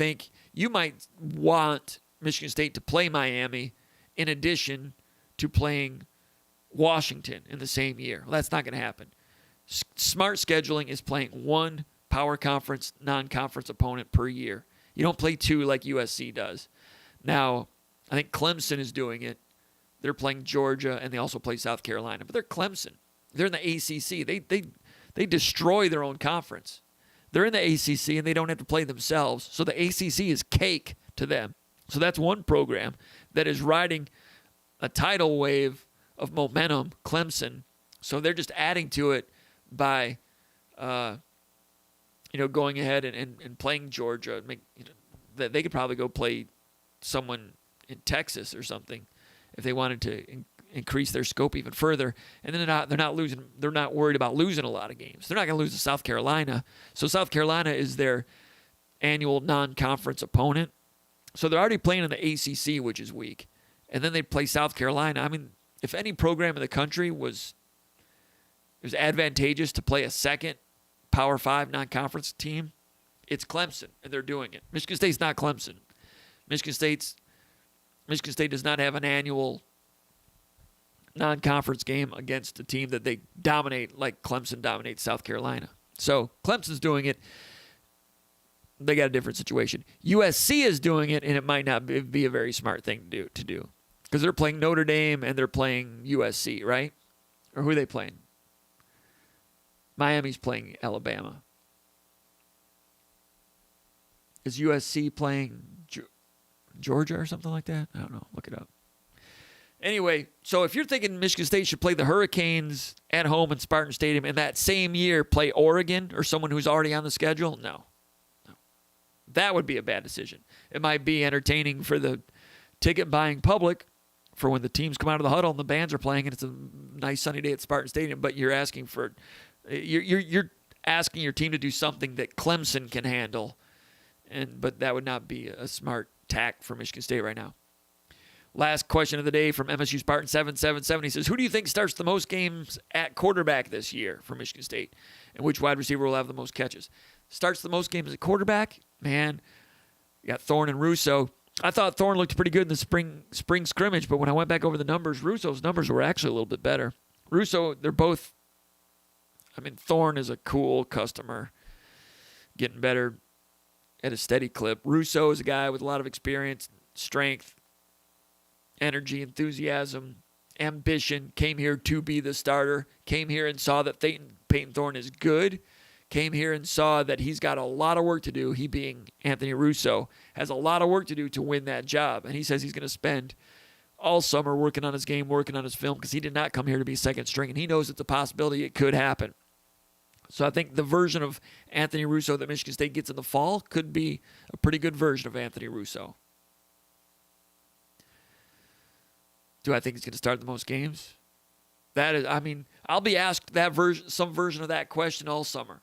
Speaker 1: want Michigan State to play Miami in addition to playing Washington in the same year. Well, that's not going to happen. Smart scheduling is playing one power conference, non-conference opponent per year. You don't play two like USC does. Now, I think Clemson is doing it. They're playing Georgia, and they also play South Carolina. But they're Clemson. They're in the ACC. They destroy their own conference. They're in the ACC, and they don't have to play themselves. So the ACC is cake to them. So that's one program that is riding a tidal wave of momentum, Clemson. So they're just adding to it by, going ahead and playing Georgia. They could probably go play someone in Texas or something if they wanted to increase their scope even further. And then they're not worried about losing a lot of games. They're not going to lose to South Carolina. So South Carolina is their annual non-conference opponent. So they're already playing in the ACC, which is weak. And then they play South Carolina. I mean, if any program in the country it was advantageous to play a second Power 5 non-conference team, it's Clemson, and they're doing it. Michigan State's not Clemson. Michigan State does not have an annual non-conference game against a team that they dominate like Clemson dominates South Carolina. So Clemson's doing it. They got a different situation. USC is doing it, and it might not be a very smart thing to do. Because they're playing Notre Dame and they're playing USC, right? Or who are they playing? Miami's playing Alabama. Is USC playing Georgia or something like that? I don't know. Look it up. Anyway, so if you're thinking Michigan State should play the Hurricanes at home in Spartan Stadium and that same year play Oregon or someone who's already on the schedule, no. That would be a bad decision. It might be entertaining for the ticket-buying public for when the teams come out of the huddle and the bands are playing and it's a nice sunny day at Spartan Stadium, but you're asking your team to do something that Clemson can handle, but that would not be a smart tack for Michigan State right now. Last question of the day from MSU Spartan 777. He says, who do you think starts the most games at quarterback this year for Michigan State? And which wide receiver will have the most catches? Starts the most games at quarterback? Man, you got Thorne and Russo. I thought Thorne looked pretty good in the spring scrimmage, but when I went back over the numbers, Russo's numbers were actually a little bit better. Thorne is a cool customer, getting better at a steady clip. Russo is a guy with a lot of experience, strength, energy, enthusiasm. ambition, came here to be the starter, came here and saw that Peyton Thorne is good, came here and saw that he's got a lot of work to do, he being Anthony Russo, has a lot of work to do to win that job. And he says he's going to spend all summer working on his game, working on his film, because he did not come here to be second string, and he knows it's a possibility it could happen. So I think the version of Anthony Russo that Michigan State gets in the fall could be a pretty good version of Anthony Russo. Do I think he's going to start the most games? That is, I mean, I'll be asked that some version of that question all summer.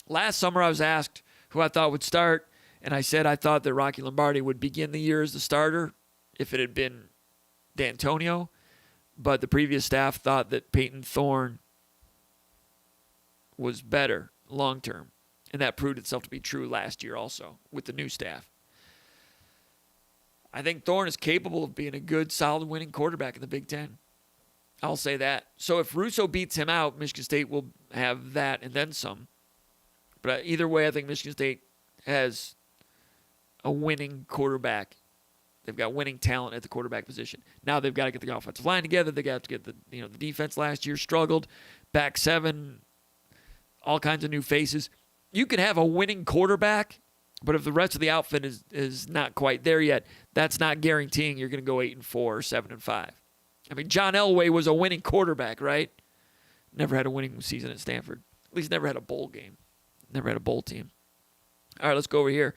Speaker 1: Last summer I was asked who I thought would start, and I said I thought that Rocky Lombardi would begin the year as the starter if it had been D'Antonio, but the previous staff thought that Peyton Thorne was better long-term, and that proved itself to be true last year also with the new staff. I think Thorne is capable of being a good, solid winning quarterback in the Big Ten. I'll say that. So if Russo beats him out, Michigan State will have that and then some. But either way, I think Michigan State has a winning quarterback. They've got winning talent at the quarterback position. Now they've got to get the offensive line together. They got to get the defense last year struggled. Back seven, all kinds of new faces. You can have a winning quarterback, but if the rest of the outfit is not quite there yet, that's not guaranteeing you're going to go 8-4 or 7-5. I mean, John Elway was a winning quarterback, right? Never had a winning season at Stanford. At least never had a bowl game. Never had a bowl team. All right, let's go over here.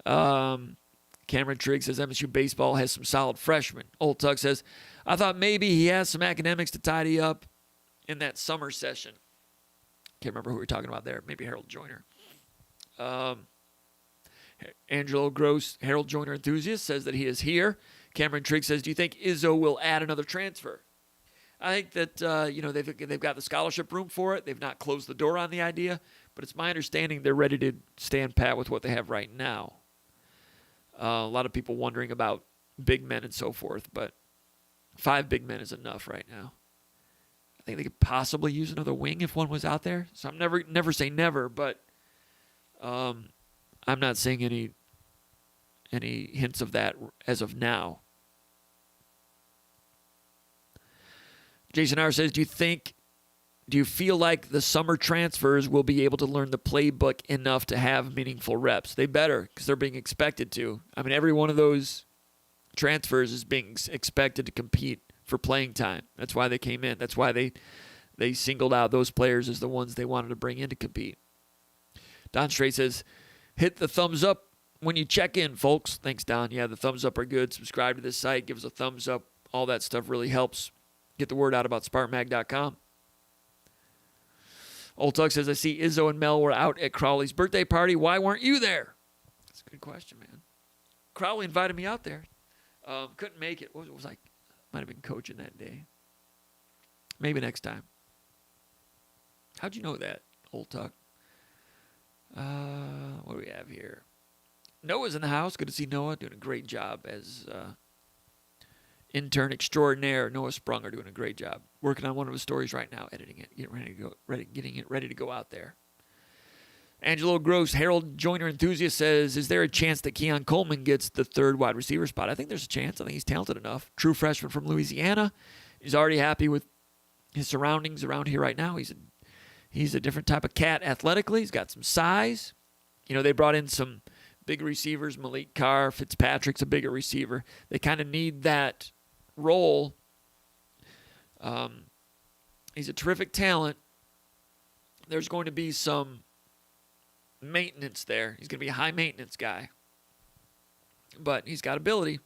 Speaker 1: Cameron Trigg says MSU baseball has some solid freshmen. Old Tug says, I thought maybe he has some academics to tidy up in that summer session. Can't remember who we were talking about there. Maybe Harold Joyner. Angelo Gross, Harold Joyner enthusiast, says that he is here. Cameron Trigg says, do you think Izzo will add another transfer? I think that they've got the scholarship room for it. They've not closed the door on the idea, but it's my understanding they're ready to stand pat with what they have right now. A lot of people wondering about big men and so forth, but 5 big men is enough right now. I think they could possibly use another wing if one was out there. So I'm never say never, but I'm not seeing any hints of that as of now. Jason R. says, do you feel like the summer transfers will be able to learn the playbook enough to have meaningful reps? They better, because they're being expected to. I mean, every one of those transfers is being expected to compete for playing time. That's why they came in. That's why they singled out those players as the ones they wanted to bring in to compete. Don Strait says, hit the thumbs up when you check in, folks. Thanks, Don. Yeah, the thumbs up are good. Subscribe to this site. Give us a thumbs up. All that stuff really helps get the word out about SpartanMag.com. Old Tug says, I see Izzo and Mel were out at Crowley's birthday party. Why weren't you there? That's a good question, man. Crowley invited me out there. Couldn't make it. What was I? Might have been coaching that day. Maybe next time. How'd you know that, Old Tug? What do we have here? Noah's in the house. Good to see Noah. Doing a great job as intern extraordinaire. Noah Sprunger doing a great job. Working on one of his stories right now, editing it, getting it ready to go out there. Angelo Gross, Harold Joyner enthusiast, says, is there a chance that Keon Coleman gets the third wide receiver spot? I think there's a chance. I think he's talented enough. True freshman from Louisiana. He's already happy with his surroundings around here right now. He's a different type of cat athletically. He's got some size. They brought in some big receivers. Malik Carr, Fitzpatrick's a bigger receiver. They kind of need that role. He's a terrific talent. There's going to be some maintenance there. He's going to be a high maintenance guy. But he's got ability.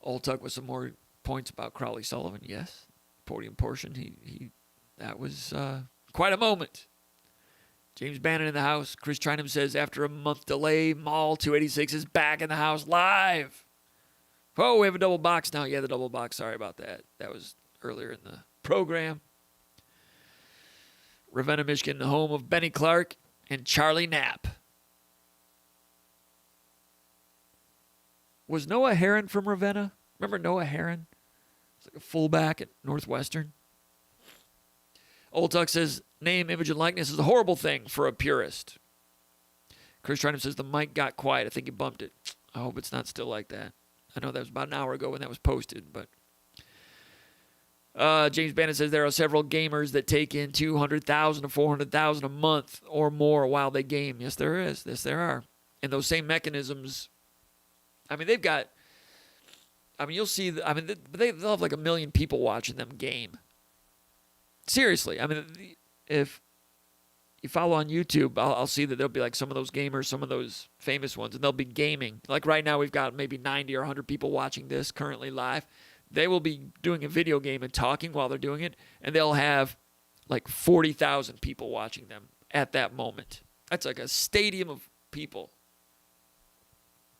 Speaker 1: Old Tuck with some more points about Crowley Sullivan. Yes. Podium portion. That was quite a moment. James Bannon in the house. Chris Trinham says, after a month delay, Mall 286 is back in the house live. Oh, we have a double box now. Yeah, the double box. Sorry about that. That was earlier in the program. Ravenna, Michigan, the home of Benny Clark and Charlie Knapp. Was Noah Herron from Ravenna? Remember Noah Herron? He's like a fullback at Northwestern. Old Tuck says, name, image, and likeness is a horrible thing for a purist. Chris Trinham says, the mic got quiet. I think he bumped it. I hope it's not still like that. I know that was about an hour ago when that was posted, but James Bannon says there are several gamers that take in $200,000 to $400,000 a month or more while they game. Yes, there is. Yes, there are. And those same mechanisms, I mean, they've got, I mean, you'll see, they'll have like 1 million people watching them game. Seriously. I mean, if you follow on YouTube, I'll see that there'll be like some of those gamers, some of those famous ones, and they'll be gaming. Like right now, we've got maybe 90 or 100 people watching this currently live. They will be doing a video game and talking while they're doing it, and they'll have like 40,000 people watching them at that moment. That's like a stadium of people.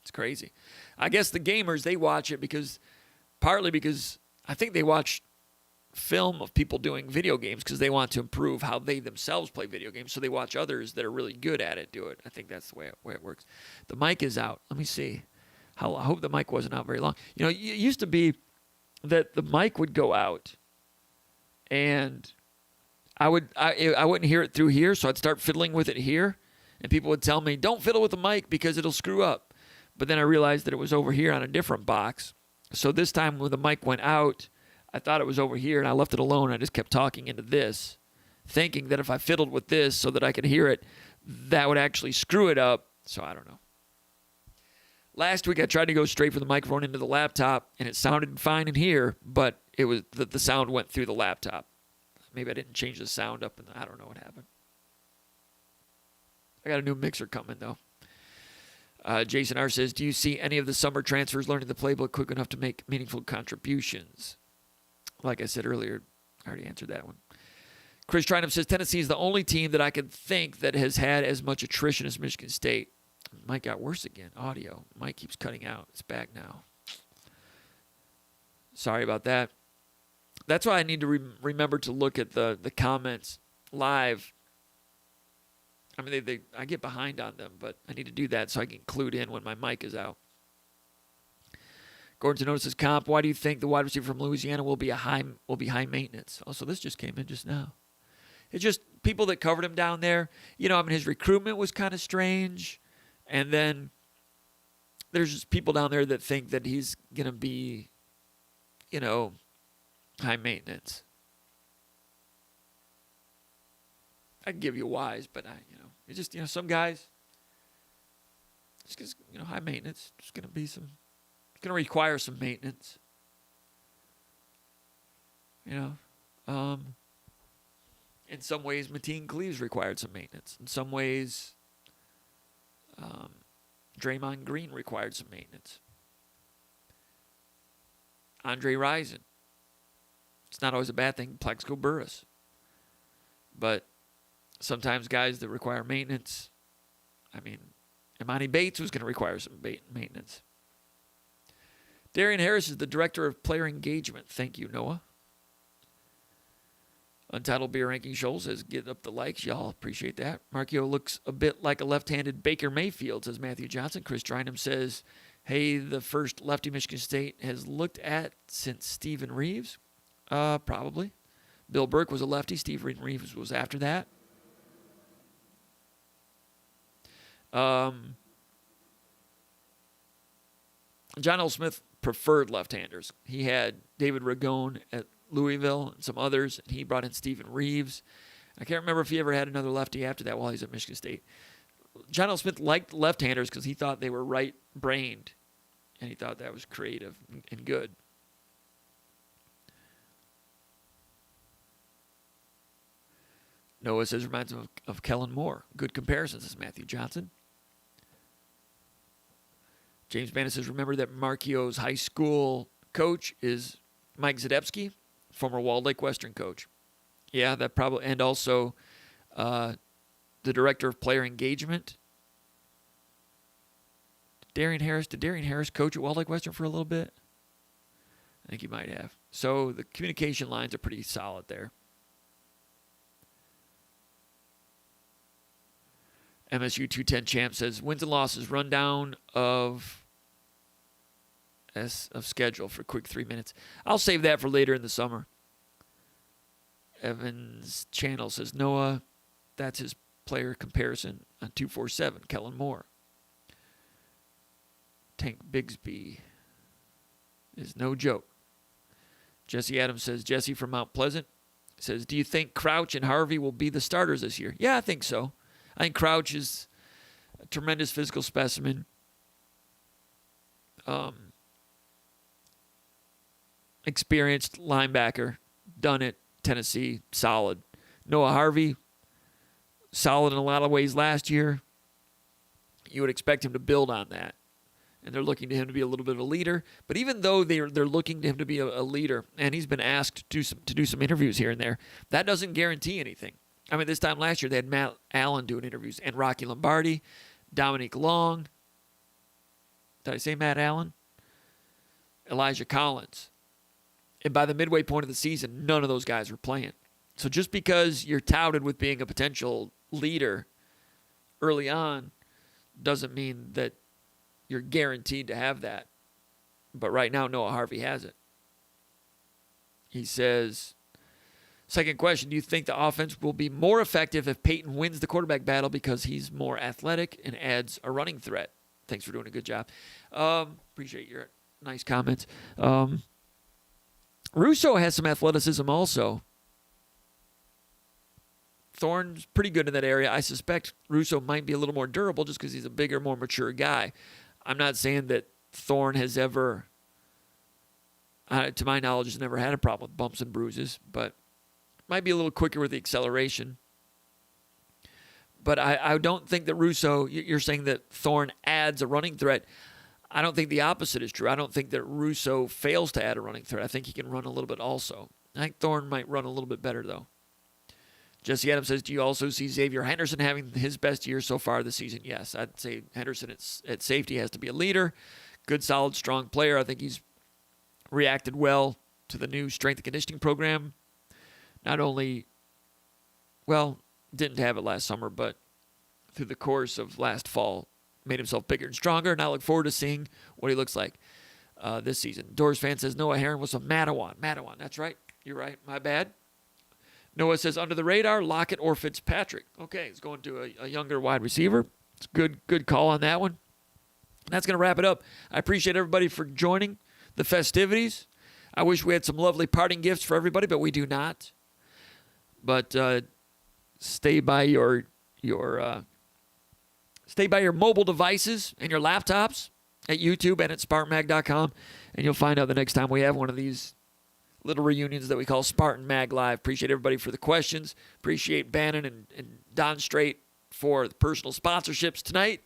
Speaker 1: It's crazy. I guess the gamers, they watch it partly because I think they watch film of people doing video games because they want to improve how they themselves play video games, so they watch others that are really good at it do it. I think that's the way it works. The mic is out. Let me see. I hope the mic wasn't out very long. You know, it used to be that the mic would go out, and I wouldn't hear it through here, so I'd start fiddling with it here, and people would tell me, don't fiddle with the mic because it'll screw up. But then I realized that it was over here on a different box. So this time when the mic went out, I thought it was over here, and I left it alone. I just kept talking into this, thinking that if I fiddled with this so that I could hear it, that would actually screw it up. So I don't know. Last week, I tried to go straight from the microphone into the laptop, and it sounded fine in here, but it was the sound went through the laptop. Maybe I didn't change the sound up, and I don't know what happened. I got a new mixer coming, though. Jason R. says, do you see any of the summer transfers learning the playbook quick enough to make meaningful contributions? Like I said earlier, I already answered that one. Chris Trinum says, Tennessee is the only team that I can think that has had as much attrition as Michigan State. Mike got worse again. Audio. Mike keeps cutting out. It's back now. Sorry about that. That's why I need to remember to look at the comments live. I mean, I get behind on them, but I need to do that so I can clue in when my mic is out. Gordon notices comp. Why do you think the wide receiver from Louisiana will be high maintenance? Oh, so this just came in just now. It's just people that covered him down there. You know, I mean, his recruitment was kind of strange. And then there's just people down there that think that he's going to be, you know, high maintenance. I can give you whys, but it's just, some guys, it's just, high maintenance. It's going to require some maintenance. In some ways, Mateen Cleaves required some maintenance. In some ways, Draymond Green required some maintenance. Andre Rison. It's not always a bad thing. Plexico Burress. But sometimes guys that require maintenance, I mean, Imani Bates was going to require some maintenance. Darian Harris is the director of player engagement. Thank you, Noah. Untitled Beer Ranking Show says, get up the likes. Y'all appreciate that. Markio looks a bit like a left-handed Baker Mayfield, says Matthew Johnson. Chris Drineham says, hey, the first lefty Michigan State has looked at since Stephen Reeves. Probably. Bill Burke was a lefty. Stephen Reeves was after that. John L. Smith preferred left-handers. He had David Ragone at Louisville and some others, and he brought in Stephen Reeves. I can't remember if he ever had another lefty after that while he was at Michigan State. John L. Smith liked left-handers because he thought they were right-brained, and he thought that was creative and good. Noah says, reminds him of Kellen Moore. Good comparison, says Matthew Johnson. James Bannon says, remember that Markio's high school coach is Mike Zadebski, former Walled Lake Western coach. Yeah, that probably, and also the director of player engagement. Did Darian Harris coach at Walled Lake Western for a little bit? I think he might have. So the communication lines are pretty solid there. MSU 210 Champ says, wins and losses, rundown of schedule for quick 3 minutes. I'll save that for later in the summer. Evans Channel says, Noah, that's his player comparison on 247, Kellen Moore. Tank Bigsby is no joke. Jesse Adams says, Jesse from Mount Pleasant says, do you think Crouch and Harvey will be the starters this year? Yeah, I think so. I think Crouch is a tremendous physical specimen. Experienced linebacker, done it, Tennessee, solid. Noah Harvey, solid in a lot of ways last year. You would expect him to build on that. And they're looking to him to be a little bit of a leader. But even though they're looking to him to be a leader, and he's been asked to do some interviews here and there, that doesn't guarantee anything. I mean, this time last year, they had Matt Allen doing interviews, and Rocky Lombardi, Dominique Long. Did I say Matt Allen? Elijah Collins. And by the midway point of the season, none of those guys were playing. So just because you're touted with being a potential leader early on doesn't mean that you're guaranteed to have that. But right now, Noah Harvey has it. He says, second question, do you think the offense will be more effective if Peyton wins the quarterback battle because he's more athletic and adds a running threat? Thanks for doing a good job. Appreciate your nice comments. Russo has some athleticism also. Thorne's pretty good in that area. I suspect Russo might be a little more durable just because he's a bigger, more mature guy. I'm not saying that Thorne has ever, to my knowledge, has never had a problem with bumps and bruises, but might be a little quicker with the acceleration. But I don't think that Russo, you're saying that Thorne adds a running threat. I don't think the opposite is true. I don't think that Russo fails to add a running threat. I think he can run a little bit also. I think Thorne might run a little bit better, though. Jesse Adams says, do you also see Xavier Henderson having his best year so far this season? Yes, I'd say Henderson at safety has to be a leader. Good, solid, strong player. I think he's reacted well to the new strength and conditioning program. Not only, well, didn't have it last summer, but through the course of last fall, made himself bigger and stronger, and I look forward to seeing what he looks like this season. Doors fan says Noah Herron was a Madawan. That's right. You're right. My bad. Noah says, under the radar, Lockett or Fitzpatrick. Okay, he's going to a younger wide receiver. It's a good call on that one. And that's going to wrap it up. I appreciate everybody for joining the festivities. I wish we had some lovely parting gifts for everybody, but we do not. But stay by your mobile devices and your laptops at YouTube and at SpartanMag.com, and you'll find out the next time we have one of these little reunions that we call Spartan Mag Live. Appreciate everybody for the questions. Appreciate Bannon and Don Strait for the personal sponsorships tonight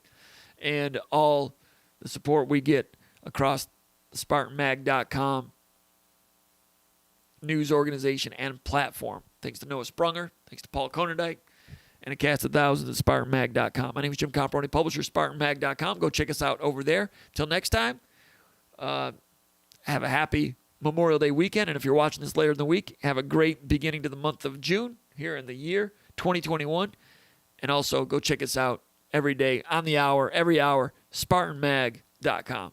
Speaker 1: and all the support we get across the SpartanMag.com news organization and platform. Thanks to Noah Sprunger. Thanks to Paul Konerdijk and a cast of thousands at SpartanMag.com. My name is Jim Comparoni, publisher, SpartanMag.com. Go check us out over there. Till next time, have a happy Memorial Day weekend, and if you're watching this later in the week, have a great beginning to the month of June here in the year 2021, and also go check us out every day, on the hour, every hour, SpartanMag.com.